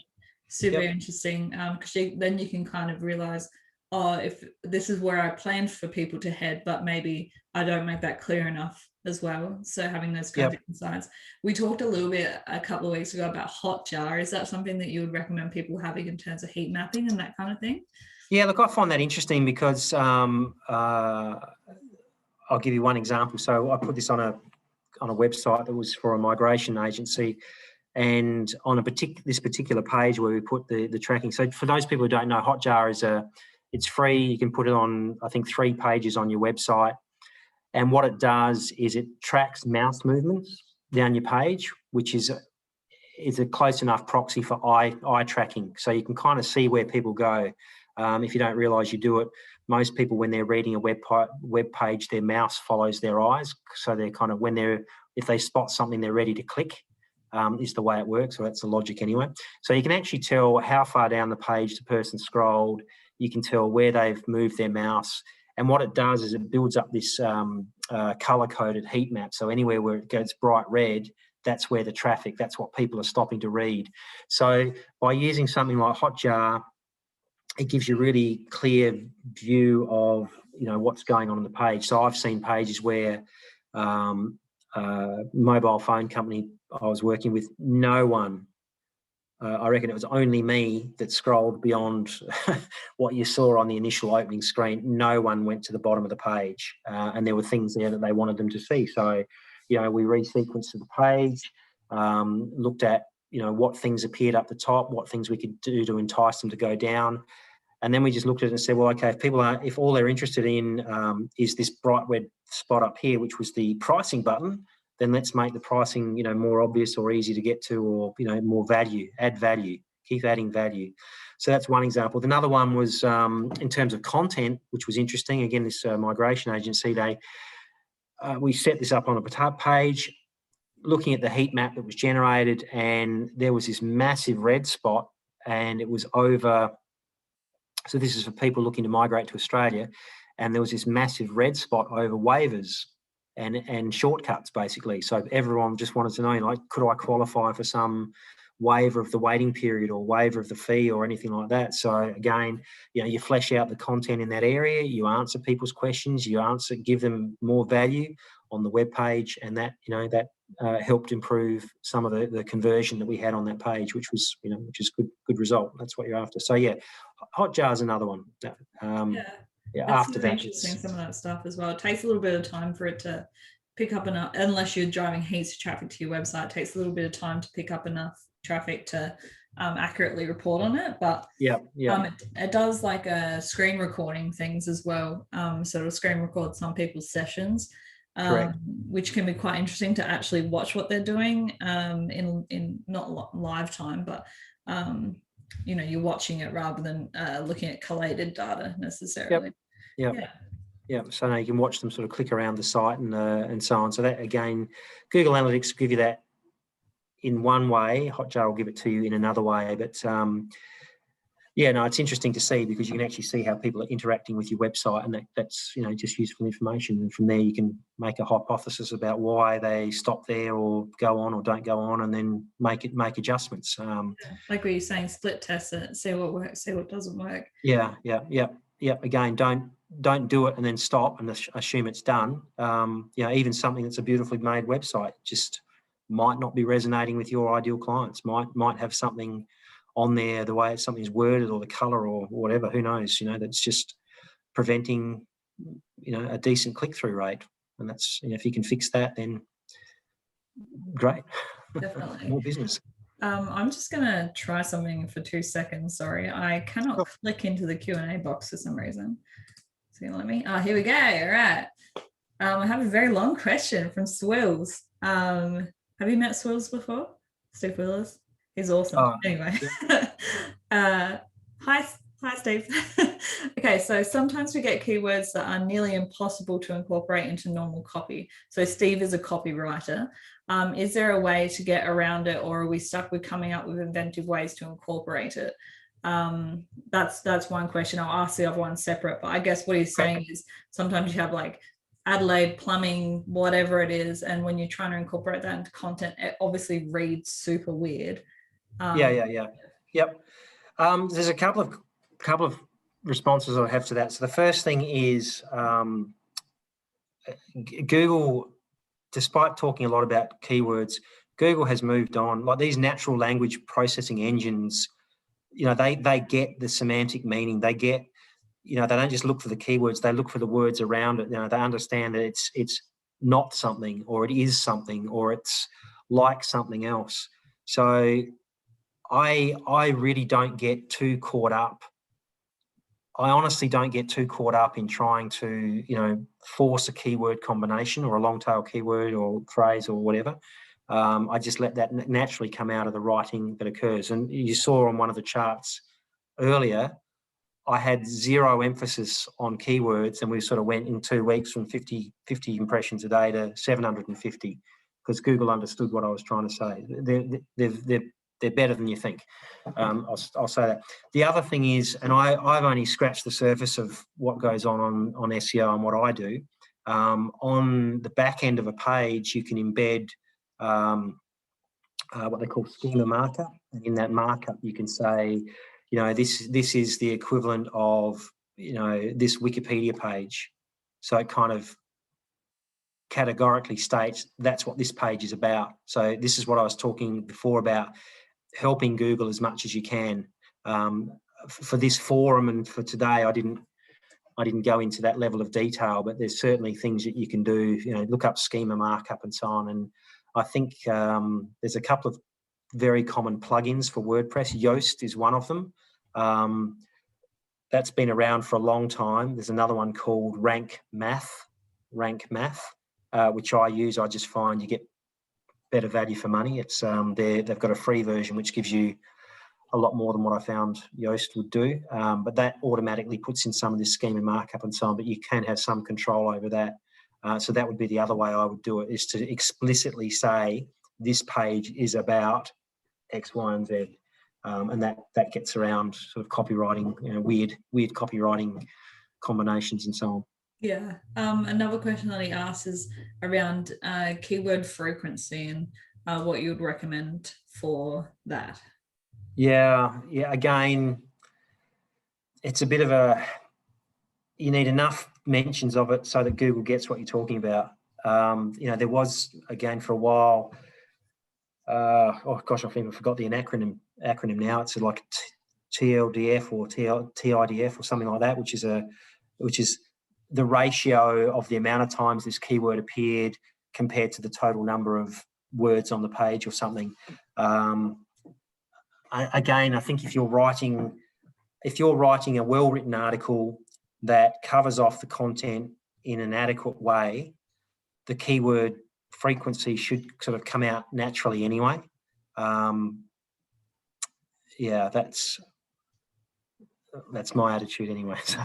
Super interesting, because then you can kind of realize, if this is where I planned for people to head, but maybe I don't make that clear enough as well. So having those kinds of insights. We talked a little bit a couple of weeks ago about Hotjar. Is that something that you would recommend people having in terms of heat mapping and that kind of thing? Yeah, look, I find that interesting because I'll give you one example. So I put this on a website that was for a migration agency, and on this particular page where we put the tracking. So for those people who don't know, Hotjar it's free. You can put it on, I think, 3 pages on your website, and what it does is it tracks mouse movements down your page, which is a close enough proxy for eye tracking. So you can kind of see where people go. If you don't realise you do it, most people, when they're reading a web page, their mouse follows their eyes. So they're kind of, if they spot something, they're ready to click, is the way it works, or that's the logic anyway. So you can actually tell how far down the page the person scrolled. You can tell where they've moved their mouse. And what it does is it builds up this colour-coded heat map. So anywhere where it goes bright red, that's where the traffic, that's what people are stopping to read. So by using something like Hotjar, it gives you a really clear view of what's going on the page. So I've seen pages where mobile phone company I was working with, no one, I reckon it was only me that scrolled beyond what you saw on the initial opening screen. No one went to the bottom of the page, and there were things there that they wanted them to see. So, we resequenced the page, looked at, what things appeared up the top, what things we could do to entice them to go down. And then we just looked at it and said, well, okay, if all they're interested in is this bright red spot up here, which was the pricing button, then let's make the pricing, more obvious or easy to get to, or, more value, add value, keep adding value. So that's one example. Another one was in terms of content, which was interesting. Again, this migration agency, we set this up on a page, looking at the heat map that was generated, and there was this massive red spot, and it was over. So this is for people looking to migrate to Australia, and there was this massive red spot over waivers and shortcuts, basically. So everyone just wanted to know, could I qualify for some waiver of the waiting period or waiver of the fee or anything like that? So again, you flesh out the content in that area, you answer people's questions, give them more value on the web page, and that helped improve some of the conversion that we had on that page, which was good result. That's what you're after. So yeah, Hotjar's another one. After that, interesting, some of that stuff as well. It takes a little bit of time for it to pick up enough, unless you're driving heaps of traffic to your website. It takes a little bit of time to pick up enough traffic to accurately report on it. But it does like screen recording things as well. So it'll screen record some people's sessions, which can be quite interesting to actually watch what they're doing in not live time, but you're watching it rather than looking at collated data necessarily. Yeah. So now you can watch them sort of click around the site and so on. So that, again, Google Analytics will give you that in one way. Hotjar will give it to you in another way. But it's interesting to see, because you can actually see how people are interacting with your website, and that's just useful information. And from there, you can make a hypothesis about why they stop there or go on or don't go on, and then make adjustments. Like what you're saying, split test it, see what works, see what doesn't work. Yeah. Again, don't do it and then stop and assume it's done. Even something that's a beautifully made website just might not be resonating with your ideal clients. Might have something on there, the way something's worded or the color or whatever, who knows, that's just preventing, a decent click-through rate. And that's, if you can fix that, then great. Definitely. More business. I'm just going to try something for 2 seconds. Sorry, I cannot click into the Q&A box for some reason. So let me, here we go. All right. I have a very long question from Swills. Have you met Swills before? Steve Willis? He's awesome. Anyway. Hi, Steve. Okay, so sometimes we get keywords that are nearly impossible to incorporate into normal copy. So Steve is a copywriter. Is there a way to get around it, or are we stuck with coming up with inventive ways to incorporate it? That's one question. I'll ask the other one separate, but I guess what he's saying is sometimes you have like Adelaide plumbing, whatever it is, and when you're trying to incorporate that into content, it obviously reads super weird. Yep. There's a couple of responses I have to that. So the first thing is Google, despite talking a lot about keywords, Google has moved on. Like these natural language processing engines, they get the semantic meaning. They get, they don't just look for the keywords, they look for the words around it. They understand that it's not something, or it is something, or it's like something else. So I really don't get too caught up. I honestly don't get too caught up in trying to, force a keyword combination or a long tail keyword or phrase or whatever. I just let that naturally come out of the writing that occurs. And you saw on one of the charts earlier, I had zero emphasis on keywords, and we sort of went in 2 weeks from 50 impressions a day to 750, because Google understood what I was trying to say. They're better than you think. I'll say that. The other thing is, and I've only scratched the surface of what goes on SEO and what I do. On the back end of a page, you can embed what they call schema markup. And in that markup, you can say, this is the equivalent of this Wikipedia page. So it kind of categorically states that's what this page is about. So this is what I was talking before about helping Google as much as you can. For this forum and for today, I didn't go into that level of detail, but there's certainly things that you can do, look up schema markup and so on. And I think there's a couple of very common plugins for WordPress. Yoast is one of them. That's been around for a long time. There's another one called Rank Math, which I use. I just find you get better value for money. It's they've got a free version which gives you a lot more than what I found Yoast would do, but that automatically puts in some of this schema markup and so on, but you can have some control over that. So that would be the other way I would do it, is to explicitly say this page is about X, Y, and Z. And that gets around sort of copywriting, weird copywriting combinations and so on. Yeah. Another question that he asks is around keyword frequency and what you would recommend for that. Yeah. Again, it's a bit of you need enough mentions of it so that Google gets what you're talking about. There was, again, for a while, oh gosh, I've even forgot the acronym now. It's like TLDF or TIDF or something like that, which is the ratio of the amount of times this keyword appeared compared to the total number of words on the page or something. Again, I think if you're writing a well-written article that covers off the content in an adequate way, the keyword frequency should sort of come out naturally anyway. That's my attitude anyway. So,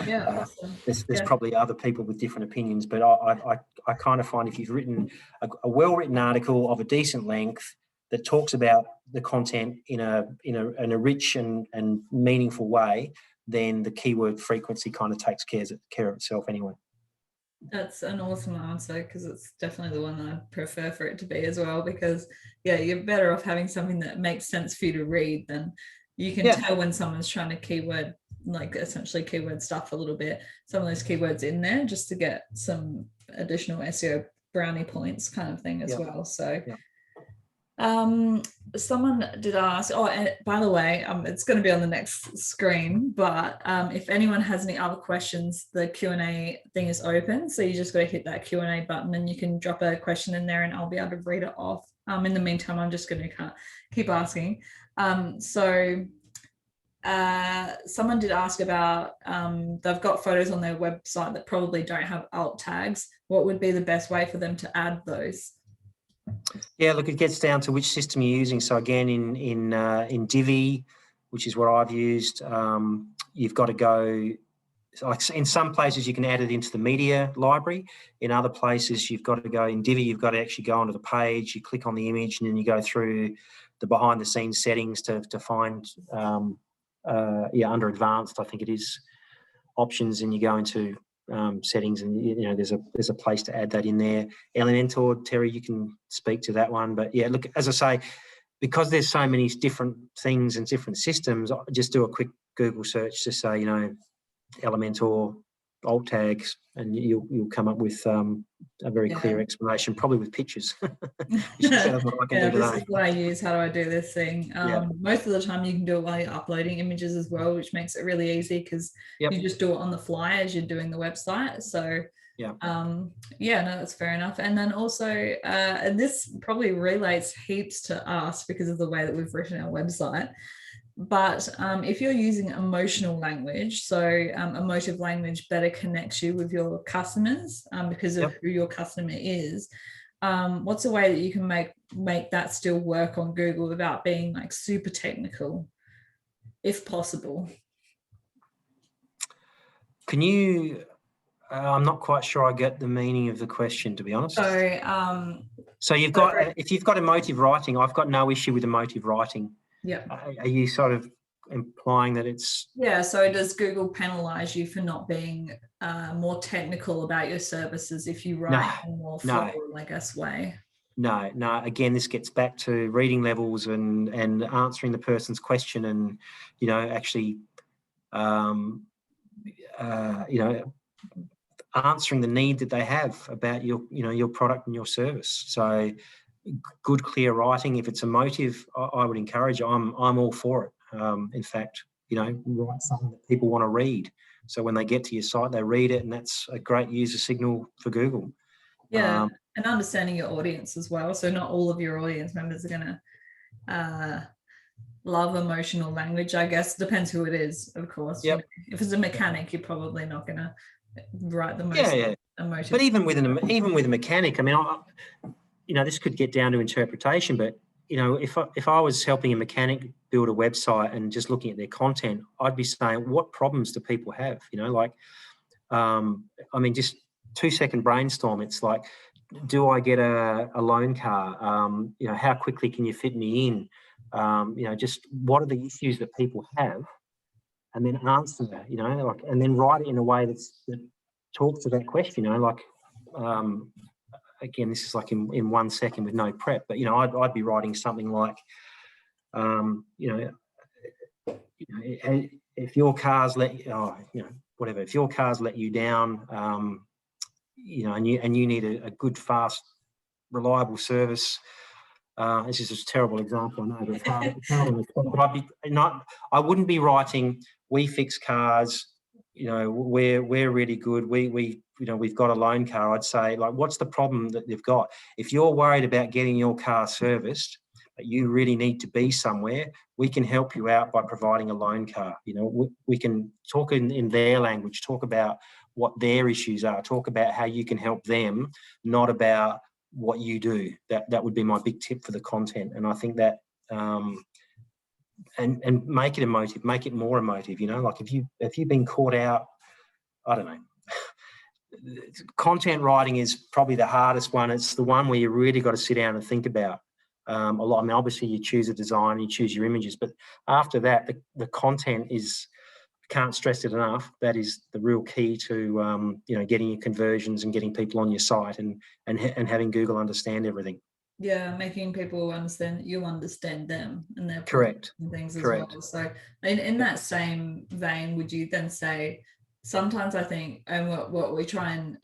yeah, awesome. There's probably other people with different opinions, but I kind of find if you've written a well-written article of a decent length that talks about the content in a rich and meaningful way, then the keyword frequency kind of takes care of itself anyway. That's an awesome answer, because it's definitely the one that I prefer for it to be as well, because you're better off having something that makes sense for you to read. Than you can tell when someone's trying to keyword, like essentially keyword stuff a little bit, some of those keywords in there just to get some additional SEO brownie points kind of thing as well. So someone did ask, and by the way, it's going to be on the next screen, but if anyone has any other questions, the Q&A thing is open, so you just got to hit that Q&A button and you can drop a question in there and I'll be able to read it off. In the meantime, I'm just going to keep asking. Someone did ask about, they've got photos on their website that probably don't have alt tags. What would be the best way for them to add those? Yeah, look, it gets down to which system you're using. So again, in Divi, which is what I've used, you've got to go. Like in some places, you can add it into the media library. In other places, you've got to go in Divi. You've got to actually go onto the page. You click on the image, and then you go through the behind-the-scenes settings to find under advanced, I think it is, options, and you go into settings, and there's a place to add that in there. Elementor, Terry, you can speak to that one. But yeah, look, as I say, because there's so many different things and different systems, just do a quick Google search to say, Elementor alt tags, and you'll come up with a very clear explanation, probably with pictures. This is what I use. How do I do this thing? Most of the time you can do it while you're uploading images as well, which makes it really easy, because you just do it on the fly as you're doing the website. So that's fair enough. And then also, and this probably relates heaps to us because of the way that we've written our website. But if you're using emotional language, so emotive language better connects you with your customers because of who your customer is. What's a way that you can make that still work on Google without being like super technical, if possible? Can you? I'm not quite sure I get the meaning of the question, to be honest. So you've got, if you've got emotive writing, I've got no issue with emotive writing. Yeah. Are you sort of implying that it's... Yeah, so does Google penalize you for not being more technical about your services if you write in a more floral, I guess, way? No. Again, this gets back to reading levels and answering the person's question, and, actually, you know, answering the need that they have about your, you know, your product and your service. So good, clear writing. If it's emotive, I would encourage. I'm all for it. In fact, you know, write something that people want to read. So when they get to your site, they read it, and that's a great user signal for Google. Yeah, and understanding your audience as well. So not all of your audience members are going to love emotional language. I guess depends who it is, of course. Yep. You know, if it's a mechanic, you're probably not going to write the most emotive. But even with a mechanic, I mean, you know, this could get down to interpretation. But you know, if I was helping a mechanic build a website and just looking at their content, I'd be saying, what problems do people have? You know, like, I mean, just 2-second brainstorm. It's like, do I get a loan car? You know, how quickly can you fit me in? You know, just what are the issues that people have, and then answer that. You know, like, and then write it in a way that talks to that question. You know, like, again, this is like in 1 second with no prep, but you know, I'd be writing something like, you know, if your cars let you know, whatever, if your cars let you down, you know, and you need a good, fast, reliable service. This is a terrible example, I know, but I wouldn't be writing, we fix cars, you know, we're really good, we you know, we've got a loan car. I'd say, like, what's the problem that they've got? If you're worried about getting your car serviced, but you really need to be somewhere, we can help you out by providing a loan car. You know, we can talk in their language, talk about what their issues are, talk about how you can help them, not about what you do. That would be my big tip for the content. And I think that, and make it emotive, make it more emotive. You know, like if you've been caught out, I don't know. Content writing is probably the hardest one. It's the one where you really got to sit down and think about a lot. I mean, obviously you choose a design, you choose your images, but after that, the content is, can't stress it enough, that is the real key to you know, getting your conversions and getting people on your site and having Google understand everything. Yeah, making people understand that you understand them and their correct and things as correct. well. So in that same vein, would you then say, sometimes I think, and what we try and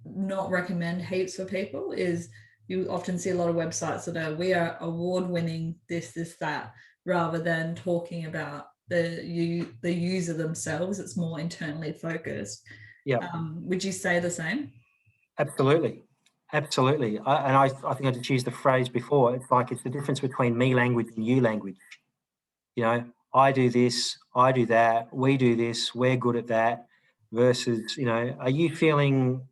not recommend heaps for people is, you often see a lot of websites that are, we are award-winning this, that, rather than talking about the user themselves. It's more internally focused. Yeah. Would you say the same? Absolutely. Absolutely. I think I just used the phrase before. It's like, it's the difference between me language and you language. You know, I do this, I do that, we do this, we're good at that, versus, you know, are you feeling,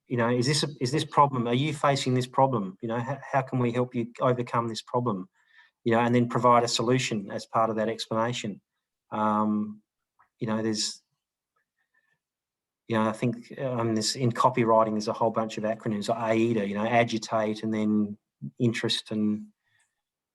you know, is this problem, are you facing this problem? You know, how can we help you overcome this problem? You know, and then provide a solution as part of that explanation. You know, there's, you know, I think this, in copywriting, there's a whole bunch of acronyms, like AIDA, you know, agitate, and then interest, and,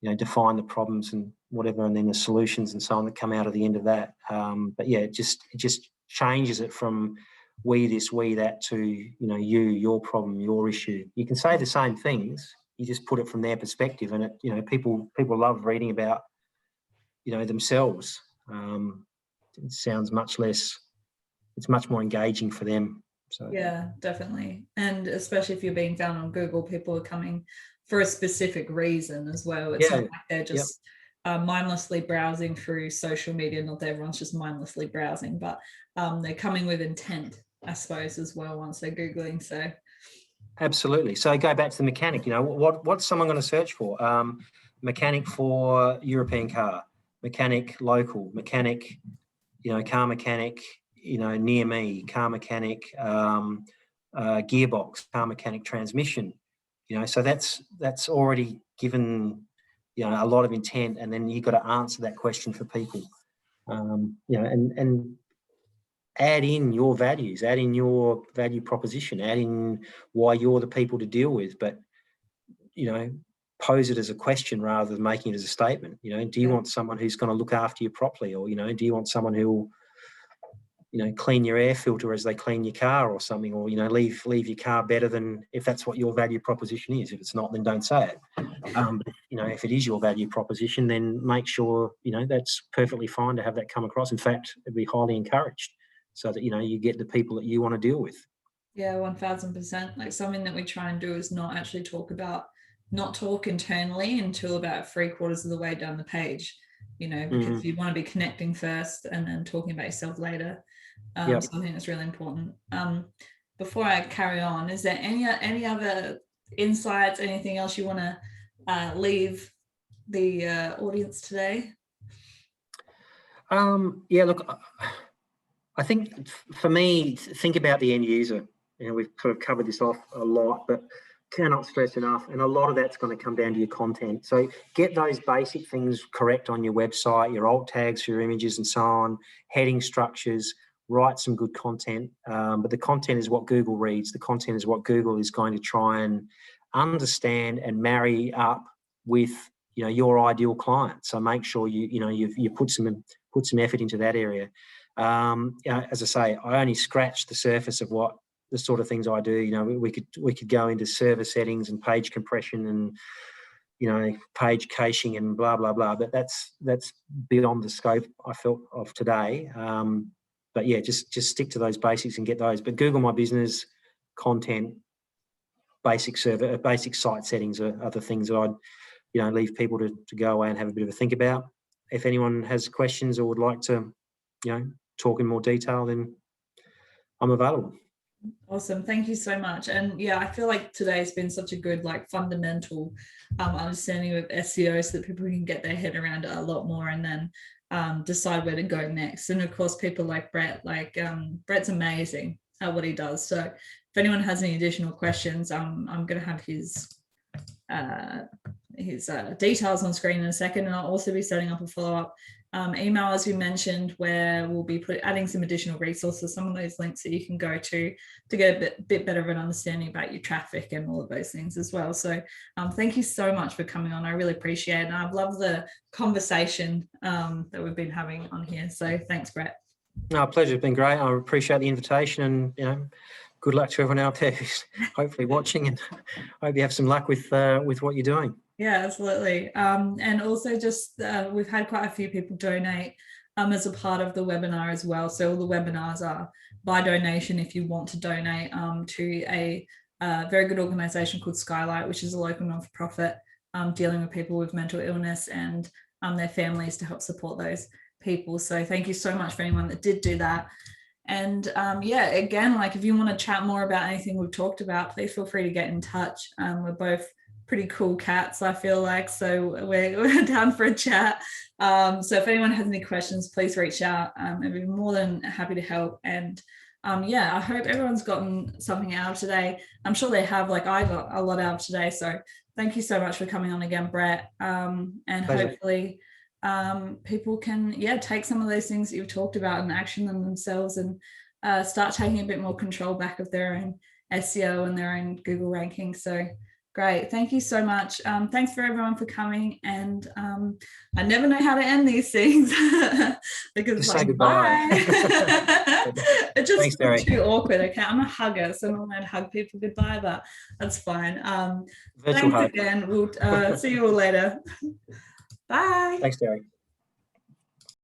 you know, define the problems and whatever, and then the solutions and so on that come out of the end of that. But yeah, it just changes it from we this, we that, to, you know, you, your problem, your issue. You can say the same things, you just put it from their perspective, and it, you know, people love reading about, you know, themselves. It sounds much less, it's much more engaging for them. So yeah, definitely. And especially if you're being found on Google, people are coming for a specific reason as well. It's not like they're just mindlessly browsing through social media. Not that everyone's just mindlessly browsing, but they're coming with intent, I suppose, as well, once they're Googling. So absolutely. So go back to the mechanic. You know, what's someone going to search for? Mechanic for European car, mechanic local, mechanic, you know, car mechanic, you know, near me, car mechanic, gearbox, car mechanic, transmission. You know, so that's already given, you know, a lot of intent, and then you've got to answer that question for people. You know, and add in your values, add in your value proposition, add in why you're the people to deal with, but, you know, pose it as a question rather than making it as a statement. You know, do you want someone who's going to look after you properly, or, you know, do you want someone who will, you know, clean your air filter as they clean your car or something, or, you know, leave your car better than, if that's what your value proposition is. If it's not, then don't say it. But, you know, if it is your value proposition, then make sure, you know, that's perfectly fine to have that come across. In fact, it'd be highly encouraged. so that, you get the people that you want to deal with. Yeah, 1000%. Like, something that we try and do is not talk internally until about 3/4 of the way down the page, because you want to be connecting first and then talking about yourself later. So I think that's really important. Before I carry on, is there any other insights, anything else you want to leave the audience today? Look, I think for me, think about the end user. We've sort of covered this off a lot, but cannot stress enough. And a lot of that's going to come down to your content. So get those basic things correct on your website, your alt tags, your images and so on, heading structures, write some good content. But the content is what Google reads. The content is what Google is going to try and understand and marry up with, your ideal client. So make sure you put some effort into that area. As I say, I only scratched the surface of what the sort of things I do. We could go into server settings and page compression and page caching and blah blah blah, but that's beyond the scope I felt of today. But yeah, just stick to those basics and get those. But Google My Business, content, basic server, basic site settings are the things that I'd leave people to go away and have a bit of a think about. If anyone has questions or would like to talk in more detail, then I'm available. Awesome. Thank you so much. And yeah, I feel like today's been such a good, fundamental understanding of SEO, so that people can get their head around it a lot more and then decide where to go next. And of course, people like Brett, Brett's amazing at what he does. So if anyone has any additional questions, I'm going to have his details on screen in a second, and I'll also be setting up a follow-up email, as we mentioned, where we'll be adding some additional resources, some of those links that you can go to get a bit better of an understanding about your traffic and all of those things as well. So thank you so much for coming on. I really appreciate it, and I've loved the conversation that we've been having on here. So thanks, Brett. No, pleasure. It's been great. I appreciate the invitation, and good luck to everyone out there who's hopefully watching, and I hope you have some luck with what you're doing. Yeah, absolutely. And also just we've had quite a few people donate as a part of the webinar as well. So all the webinars are by donation if you want to donate to a very good organisation called Skylight, which is a local non-for-profit dealing with people with mental illness and their families to help support those people. So thank you so much for anyone that did do that. And yeah, again, if you want to chat more about anything we've talked about, please feel free to get in touch. We're both pretty cool cats, I feel like, so we're down for a chat. So if anyone has any questions, please reach out. I'd be more than happy to help. And yeah, I hope everyone's gotten something out of today. I'm sure they have. I got a lot out of today. So thank you so much for coming on again, Brett. And pleasure. Hopefully people can take some of those things that you've talked about and action them themselves, and start taking a bit more control back of their own SEO and their own Google ranking. So great. Thank you so much. Thanks for everyone for coming. And I never know how to end these things because just say goodbye. It just Thanks, feels too awkward. Okay, I'm a hugger, so I'm not going to hug people goodbye, but that's fine. Virtual thanks hug. again. We'll see you all later. Bye. Thanks, Derek.